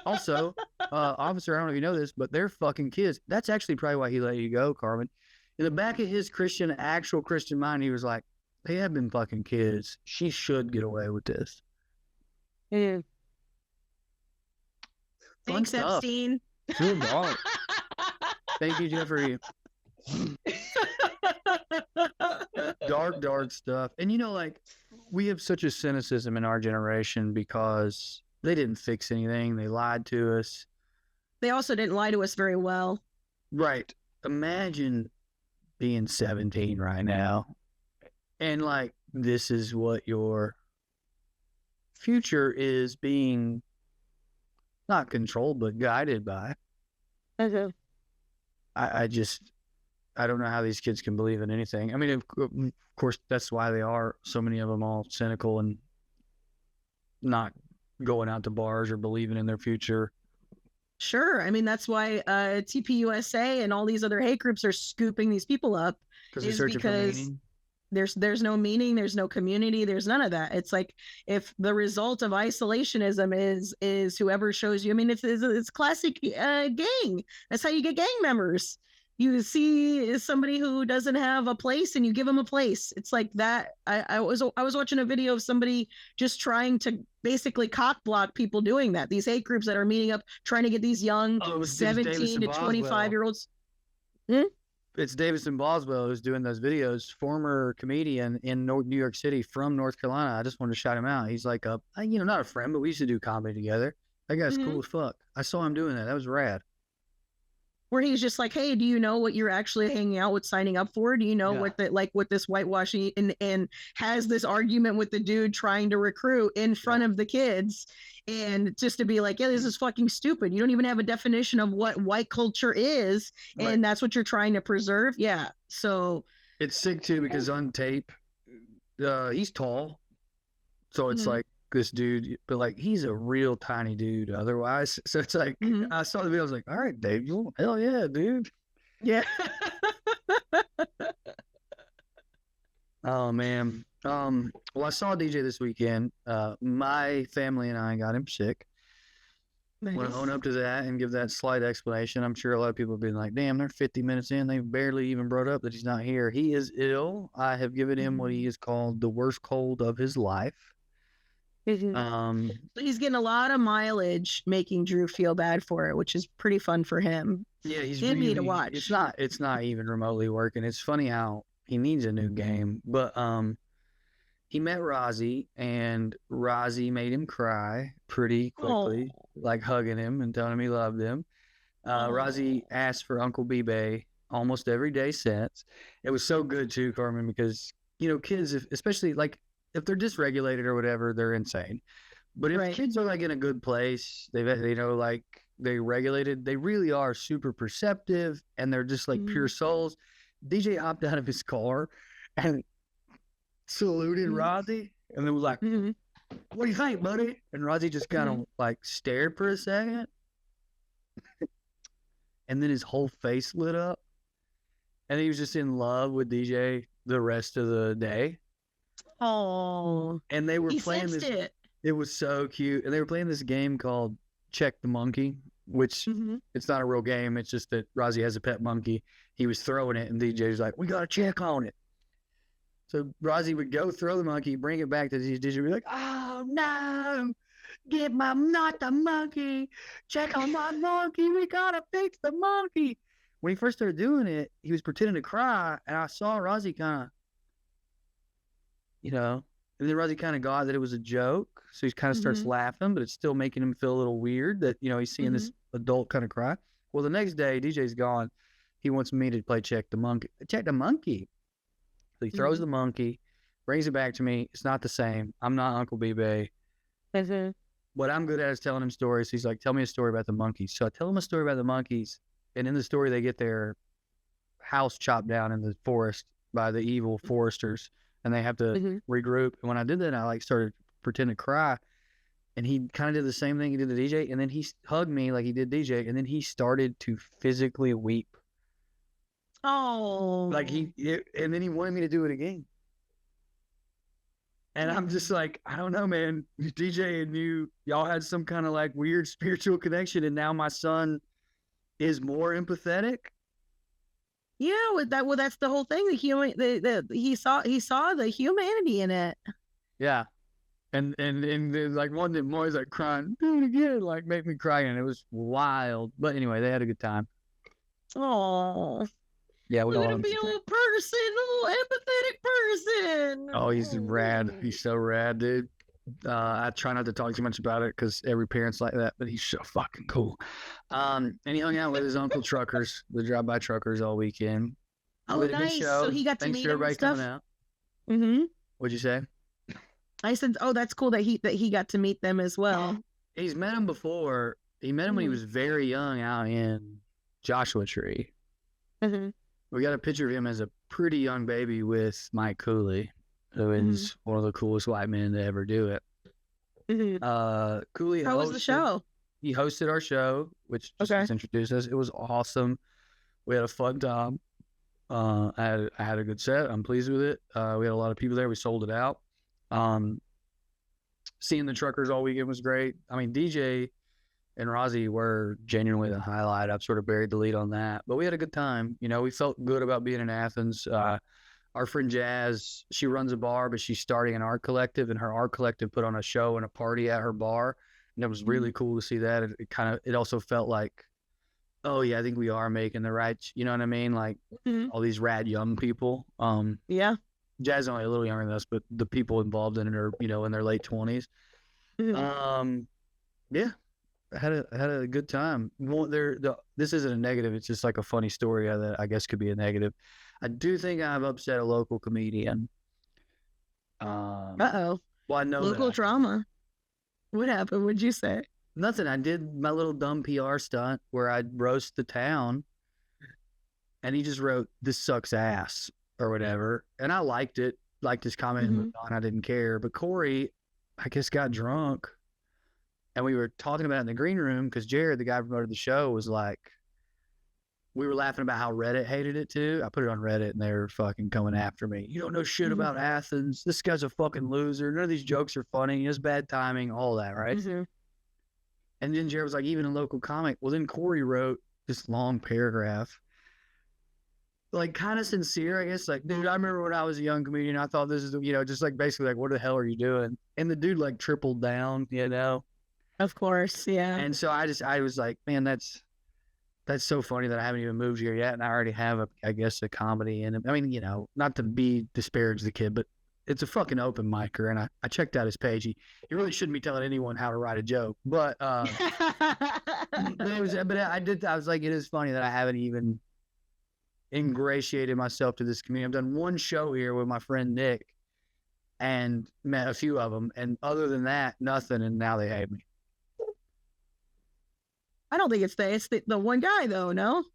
Also, officer, I don't know if you know this, but they're fucking kids. That's actually probably why he let you go, Carmen. In the back of his actual Christian mind, he was like, they have been fucking kids. She should get away with this. Mm. Thanks, Epstein. Good dog. Thank you, Jeffrey. Dark stuff. And like, we have such a cynicism in our generation because they didn't fix anything. They lied to us. They also didn't lie to us very well. Right. Imagine being 17 right now. And like, this is what your future is being not controlled, but guided by. Mm-hmm. I don't know how these kids can believe in anything. I mean, of course, that's why they are, so many of them, all cynical and not going out to bars or believing in their future. Sure. I mean, that's why TPUSA and all these other hate groups are scooping these people up, Because they're is searching for because meaning. there's no meaning, there's no community, there's none of that. It's like, if the result of isolationism is whoever shows you. I mean, it's classic gang. That's how you get gang members. You see somebody who doesn't have a place and you give them a place. It's like that. I was watching a video of somebody just trying to basically cock block people doing that. These hate groups that are meeting up trying to get these young Oh, it was Davis 17 to and 25 year olds. It's Davison Boswell who's doing those videos, former comedian in New York City from North Carolina. I just wanted to shout him out. He's like not a friend, but we used to do comedy together. That guy's cool as fuck. I saw him doing that. That was rad. Where he's just like, hey, do you know what you're actually hanging out with, signing up for? Do you know what this whitewashing, and has this argument with the dude trying to recruit in front of the kids, and just to be like, yeah, this is fucking stupid. You don't even have a definition of what white culture is, and that's what you're trying to preserve. Yeah. So it's sick too, because on tape, he's tall. So it's like this dude, but like he's a real tiny dude otherwise. So it's like, I saw the video, I was like, all right, Dave, hell yeah, dude. Yeah. Oh man. Well, I saw DJ this weekend. My family and I got him sick. I want to own up to that and give that slight explanation. I'm sure a lot of people have been like, damn, they're 50 minutes in. They've barely even brought up that he's not here. He is ill. I have given him what he has called the worst cold of his life. So he's getting a lot of mileage, making Drew feel bad for it, which is pretty fun for him. Yeah, he's didn't really, need to watch. It's not even remotely working. It's funny how he needs a new game, but he met Rozzy, and Rozzy made him cry pretty quickly, like hugging him and telling him he loved him. Rozzy asked for Uncle Bebe almost every day since. It was so good too, Carmen, because kids, especially like if they're dysregulated or whatever, they're insane. But if kids are like in a good place, they've like they regulated, they really are super perceptive, and they're just like pure souls. DJ hopped out of his car and saluted Rozzy, and then was like, "What do you think, buddy?" And Rozzy just kind of like stared for a second, and then his whole face lit up, and he was just in love with DJ the rest of the day. Oh, and they were playing this. It was so cute, and they were playing this game called Check the Monkey, which it's not a real game. It's just that Rozzy has a pet monkey. He was throwing it, and DJ was like, "We got to check on it." So Rozzy would go throw the monkey, bring it back to DJ, be like, "Oh no, not the monkey. Check on my monkey. We gotta fix the monkey." When he first started doing it, he was pretending to cry, and I saw Rozzy kind of, and then Rozzy kind of got that it was a joke, so he kind of starts laughing, but it's still making him feel a little weird that he's seeing this adult kind of cry. Well, the next day, DJ's gone. He wants me to play Check the Monkey. Check the Monkey. So he throws the monkey, brings it back to me. It's not the same. I'm not Uncle Bebe. What I'm good at is telling him stories. He's like, "Tell me a story about the monkeys." So I tell him a story about the monkeys, and in the story, they get their house chopped down in the forest by the evil foresters, and they have to regroup. And when I did that, I like started pretending to cry, and he kind of did the same thing he did to DJ, and then he hugged me like he did DJ, and then he started to physically weep. Oh, like and then he wanted me to do it again. And I'm just like, I don't know, man. DJ and y'all had some kind of like weird spiritual connection, and now my son is more empathetic. Yeah, that's the whole thing. He saw the humanity in it. Yeah, and like one that Moy's like crying, "Do it again," like make me cry, and it was wild. But anyway, they had a good time. Oh, yeah, we look at him be a little person, a little empathetic person. Oh, he's rad. He's so rad, dude. I try not to talk too much about it because every parent's like that, but he's so fucking cool. And he hung out with his uncle truckers, the drive-by truckers, all weekend. Oh, nice. So he got to meet them and stuff. What'd you say? I said, oh, that's cool that he got to meet them as well. He's met him before. He met him when he was very young out in Joshua Tree. We got a picture of him as a pretty young baby with Mike Cooley, who is one of the coolest white men to ever do it. Cooley How was the show? He hosted our show, which just Okay. was introduced us. It was awesome. We had a fun time. I had a good set. I'm pleased with it. We had a lot of people there. We sold it out. Seeing the truckers all weekend was great. I mean, DJ and Rozzy were genuinely the highlight. I've sort of buried the lead on that, but we had a good time. You know, we felt good about being in Athens. Our friend Jazz, she runs a bar, but she's starting an art collective, and her art collective put on a show and a party at her bar, and it was really cool to see that. It also felt like, oh yeah, I think we are making the right, you know what I mean? Like all these rad young people. Yeah. Jazz is only a little younger than us, but the people involved in it are, you know, in their late 20s. Yeah, I had a good time. This isn't a negative. It's just like a funny story that I guess could be a negative. I do think I've upset a local comedian. Uh-oh. Well, I know Local that. drama. What happened? What'd you say? Nothing. I did my little dumb PR stunt where I'd roast the town, and he just wrote, "This sucks ass," or whatever. And I liked it, liked his comment, and moved on. I didn't care. But Corey, I guess, got drunk, and we were talking about it in the green room because Jared, the guy who promoted the show, was like, we were laughing about how Reddit hated it too. I put it on Reddit, and they were fucking coming after me. You don't know shit about Athens. This guy's a fucking loser. None of these jokes are funny. He has bad timing, all that, right? And then Jared was like, even a local comic. Well, then Corey wrote this long paragraph, like kind of sincere, I guess. Like, dude, I remember when I was a young comedian, I thought this is, you know, just like basically like, what the hell are you doing? And the dude like tripled down, you know? Of course, yeah. And so I was like, man, that's so funny that I haven't even moved here yet, and I already have I guess a comedy in it. I mean, you know, not to disparage the kid, but it's a fucking open micer, and I checked out his page. He really shouldn't be telling anyone how to write a joke, but I was like, it is funny that I haven't even ingratiated myself to this community. I've done one show here with my friend Nick, and met a few of them, and other than that, nothing. And now they hate me. I don't think it's the one guy though, no?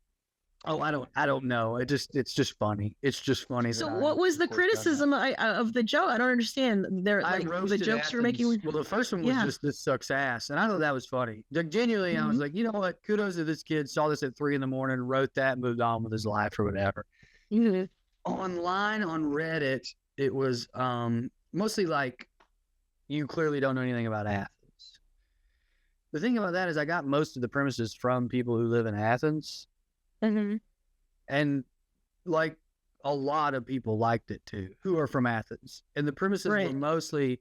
Oh, I don't know. It's just funny. It's just funny. So what was the criticism of the joke? I don't understand. The jokes you're making. Well, the first one was just, "This sucks ass," and I thought that was funny. Genuinely, I was like, you know what? Kudos to this kid. Saw this at 3 a.m, wrote that, moved on with his life or whatever. Online on Reddit, it was mostly like, you clearly don't know anything about Athens. The thing about that is I got most of the premises from people who live in Athens. And like a lot of people liked it too, who are from Athens. And the premises were mostly,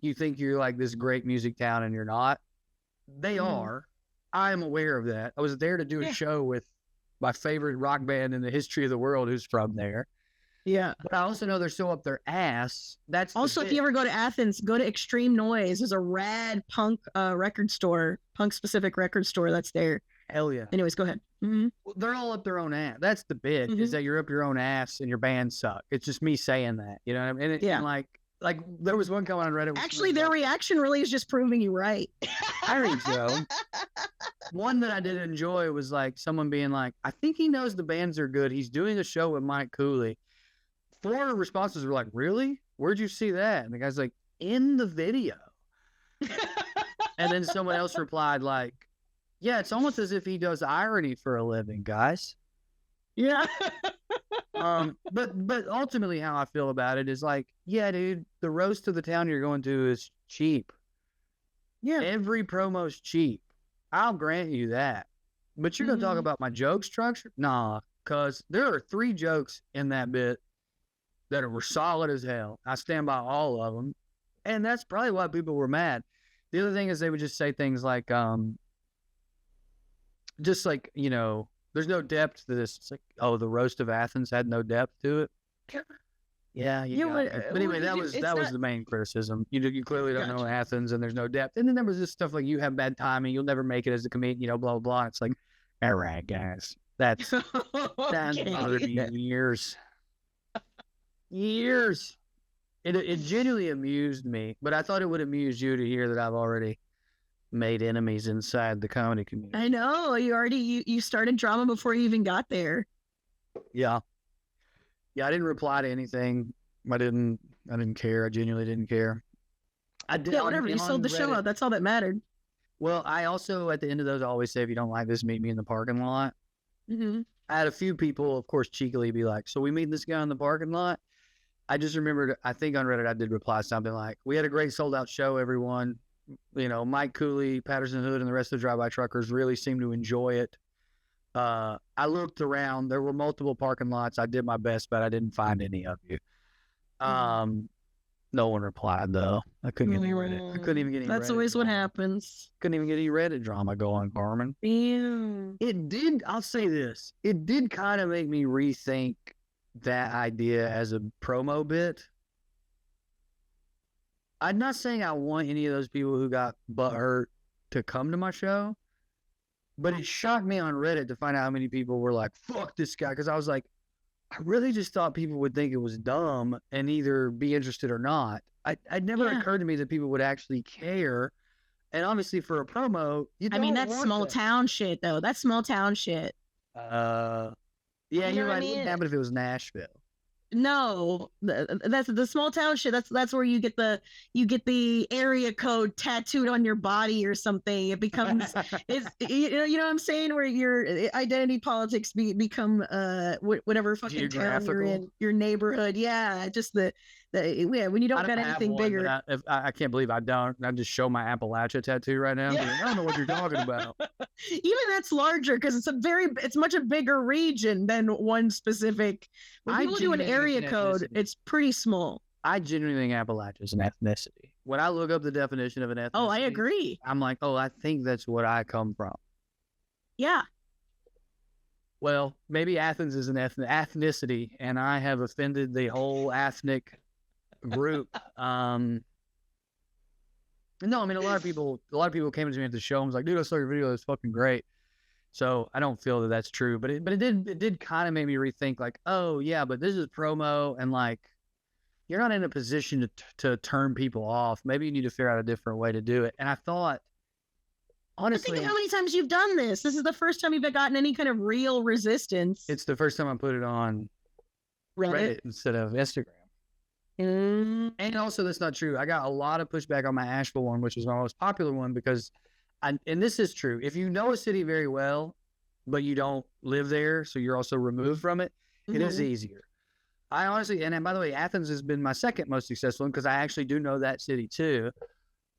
you think you're like this great music town and you're not. They are. I am aware of that. I was there to do a show with my favorite rock band in the history of the world who's from there. Yeah. But I also know they're so up their ass. That's also, if you ever go to Athens, go to Extreme Noise. There's a rad punk record store, punk specific record store that's there. Hell yeah. Anyways, go ahead. Well, they're all up their own ass. That's the bit, is that you're up your own ass and your band suck. It's just me saying that, you know what I mean? And like there was one comment on Reddit. Actually, their reaction really is just proving you right. I think so. One that I did enjoy was like someone being like, I think he knows the bands are good. He's doing a show with Mike Cooley. 4 responses were like, really? Where'd you see that? And the guy's like, in the video. And then someone else replied like, yeah, it's almost as if he does irony for a living, guys. Yeah. But ultimately how I feel about it is like, yeah, dude, the roast of the town you're going to is cheap. Yeah. Every promo's cheap. I'll grant you that. But you're going to talk about my joke structure? Nah, because there are 3 jokes in that bit that were solid as hell. I stand by all of them. And that's probably why people were mad. The other thing is they would just say things like, just like, you know, there's no depth to this. It's like, oh, the roast of Athens had no depth to it. Yeah, but anyway, that was the main criticism. You clearly don't know Athens, and there's no depth. And then there was this stuff like, you have bad timing, you'll never make it as a comedian, you know, blah blah blah. It's like, all right, guys, that's bothered me years. It genuinely amused me, but I thought it would amuse you to hear that I've already made enemies inside the comedy community. I know, you started drama before you even got there. Yeah, I didn't reply to anything. I didn't care. I genuinely didn't care. I did. Yeah, whatever. You sold the show out. That's all that mattered. Well, I also at the end of those always say, if you don't like this, meet me in the parking lot. Mm-hmm. I had a few people, of course, cheekily be like, "So we meet this guy in the parking lot." I just remembered. I think on Reddit I did reply something like, "We had a great sold out show, everyone. You know, Mike Cooley, Patterson Hood, and the rest of the drive-by truckers really seemed to enjoy it. I looked around. There were multiple parking lots. I did my best, but I didn't find any of you." No one replied though. I couldn't get any Reddit. I couldn't even get any. That's Reddit always drama. what happens. Couldn't even get any Reddit drama going, Carmen. Ew. It did. I'll say this. It did kind of make me rethink that idea as a promo bit. I'm not saying I want any of those people who got butthurt to come to my show, but it shocked me on Reddit to find out how many people were like, "Fuck this guy," because I was like, I really just thought people would think it was dumb and either be interested or not. It never occurred to me that people would actually care. And obviously for a promo, I mean, that's small town shit, though. That's small town shit. Yeah, You know you're what I right. It mean? wouldn't happen if it was Nashville. No, that's the small town shit. That's where you get the area code tattooed on your body or something. It becomes it's you know what I'm saying, where your identity politics become whatever fucking town you're in, your neighborhood. Yeah, just the when you don't got anything bigger. I can't believe I don't. I just show my Appalachia tattoo right now. Yeah. I don't know what you're talking about. Even that's larger because it's much a bigger region than one specific. When people do an area code, it's pretty small. I genuinely think Appalachia is an ethnicity. When I look up the definition of an ethnicity, oh, I agree. I'm like, oh, I think that's what I come from. Yeah. Well, maybe Athens is an ethnicity, and I have offended the whole ethnic group. No, I mean a lot of people came to me at the show and was like, "Dude, I saw your video. It's fucking great." So I don't feel that that's true, but it did kind of make me rethink, like, oh yeah, but this is promo, and like, you're not in a position to turn people off. Maybe you need to figure out a different way to do it. And I thought, honestly, think of how many times you've done this. This is the first time you've gotten any kind of real resistance. It's the first time I put it on Reddit instead of Instagram. And also, that's not true. I got a lot of pushback on my Asheville one, which was my most popular one, because, and this is true, if you know a city very well, but you don't live there, so you're also removed from it, it is easier. I honestly, and by the way, Athens has been my second most successful one because I actually do know that city too.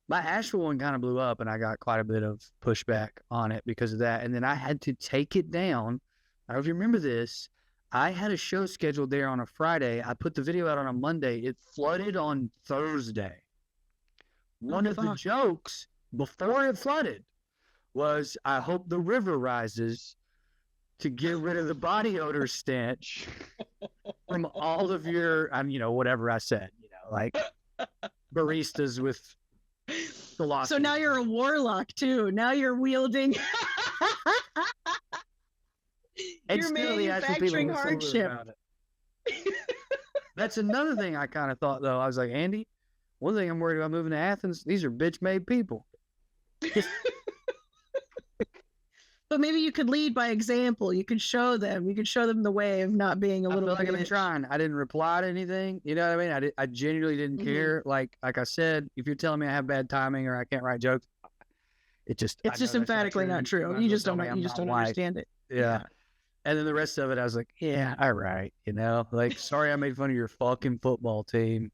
My Asheville one kind of blew up, and I got quite a bit of pushback on it because of that. And then I had to take it down. I don't know if you remember this. I had a show scheduled there on a Friday. I put the video out on a Monday. It flooded on Thursday. One of the jokes before it flooded was, "I hope the river rises to get rid of the body odor stench from all of your," whatever I said, like baristas with philosophy. So now you're a warlock too. Now you're wielding. You're manufacturing hardship. That's another thing I kind of thought, though. I was like, Andy, one thing I'm worried about moving to Athens, these are bitch-made people. But maybe you could lead by example. You could show them. You could show them the way of not being a little. I feel like I've been trying. I didn't reply to anything. You know what I mean? I genuinely didn't care. Like I said, if you're telling me I have bad timing or I can't write jokes, it's just emphatically not true. You just don't understand it. Yeah. And then the rest of it, I was like, yeah, all right. Like, sorry I made fun of your fucking football team.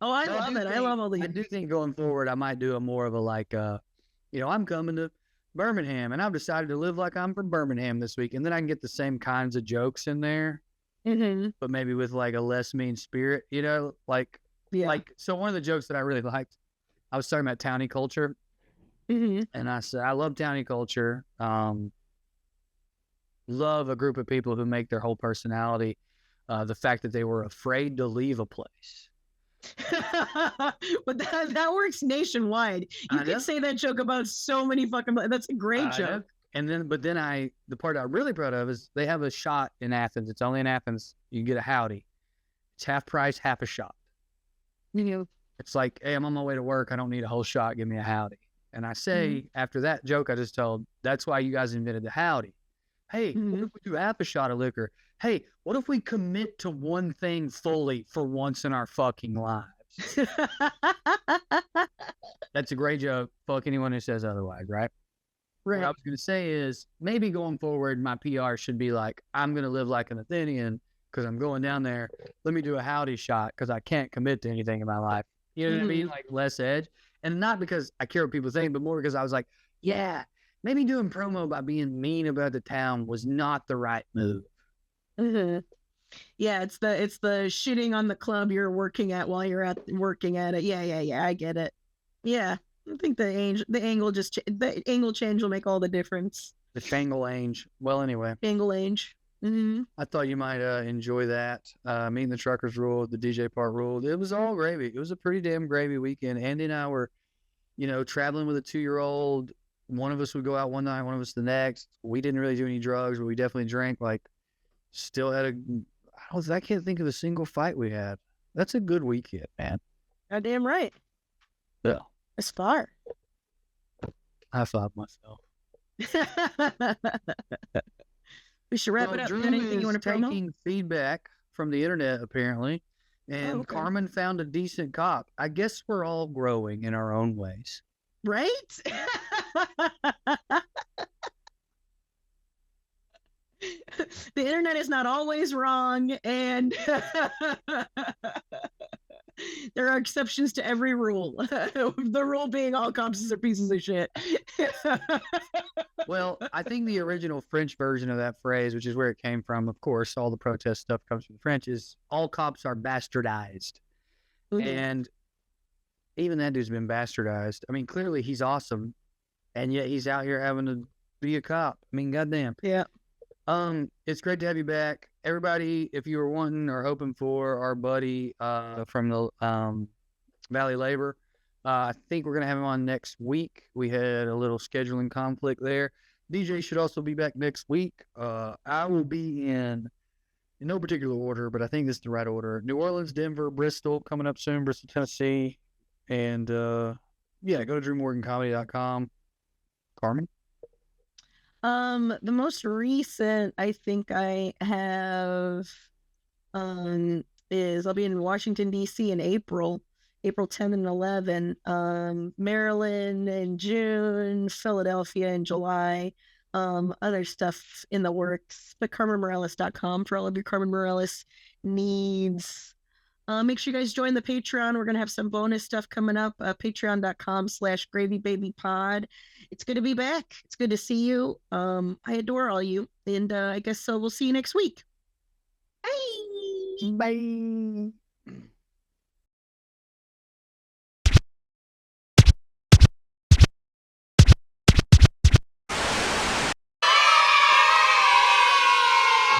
Oh, I love it. I love all these. I do think going forward, I might do a more of a like, I'm coming to Birmingham, and I've decided to live like I'm from Birmingham this week, and then I can get the same kinds of jokes in there, but maybe with like a less mean spirit, like, so one of the jokes that I really liked, I was talking about townie culture, and I said, I love townie culture, love a group of people who make their whole personality the fact that they were afraid to leave a place. But that works nationwide. You can say that joke about so many fucking. That's a great joke. And then, the part I'm really proud of is they have a shot in Athens. It's only in Athens. You can get a howdy. It's half price, half a shot. It's like, hey, I'm on my way to work. I don't need a whole shot. Give me a howdy. And I say, after that joke I just told, that's why you guys invented the howdy. Hey, what if we do half a shot of liquor? Hey, what if we commit to one thing fully for once in our fucking lives? That's a great joke. Fuck anyone who says otherwise, right? What I Right. was going to say is maybe going forward, my PR should be like, I'm going to live like an Athenian because I'm going down there. Let me do a howdy shot because I can't commit to anything in my life. You know what I mean? Like less edge. And not because I care what people think, but more because I was like, yeah, maybe doing promo by being mean about the town was not the right move. Yeah, it's the shitting on the club you're working at while you're working at it. Yeah, I get it. Yeah, I think the angle change will make all the difference. The Shangle Ange. Well, anyway. Angle Ange. I thought you might enjoy that. Meeting the Truckers ruled, the DJ part ruled. It was all gravy. It was a pretty damn gravy weekend. Andy and I were, traveling with a 2-year-old. One of us would go out one night, one of us the next. We didn't really do any drugs, but we definitely drank. Like, still had I can't think of a single fight we had. That's a good weekend, man. Goddamn right. Yeah. It's far. High five myself. We should wrap it up. Drew Anything you want to promote? taking feedback from the internet, apparently. And okay. Carmen found a decent cop. I guess we're all growing in our own ways. Right? The internet is not always wrong, and there are exceptions to every rule. The rule being all cops are pieces of shit. Well, I think the original French version of that phrase, which is where it came from, of course, all the protest stuff comes from the French, is all cops are bastardized. And even that dude's been bastardized. I mean, clearly he's awesome, and yet he's out here having to be a cop. I mean, goddamn. Yeah. It's great to have you back. Everybody, if you were wanting or hoping for our buddy from the Valley Labor, I think we're going to have him on next week. We had a little scheduling conflict there. DJ should also be back next week. I will be in no particular order, but I think this is the right order. New Orleans, Denver, Bristol, coming up soon, Bristol, Tennessee. And, go to drewmorgancomedy.com. Carmen? The most recent I think I have is I'll be in Washington D.C. in April 10 and 11, Maryland in June, Philadelphia in July, other stuff in the works, but CarmenMorales.com for all of your Carmen Morales needs. Make sure you guys join the Patreon. We're going to have some bonus stuff coming up. Patreon.com/gravybabypod. It's good to be back. It's good to see you. I adore all you. And I guess so we'll see you next week. Bye. Bye.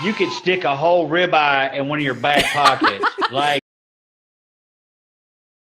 You could stick a whole ribeye in one of your back pockets. Like,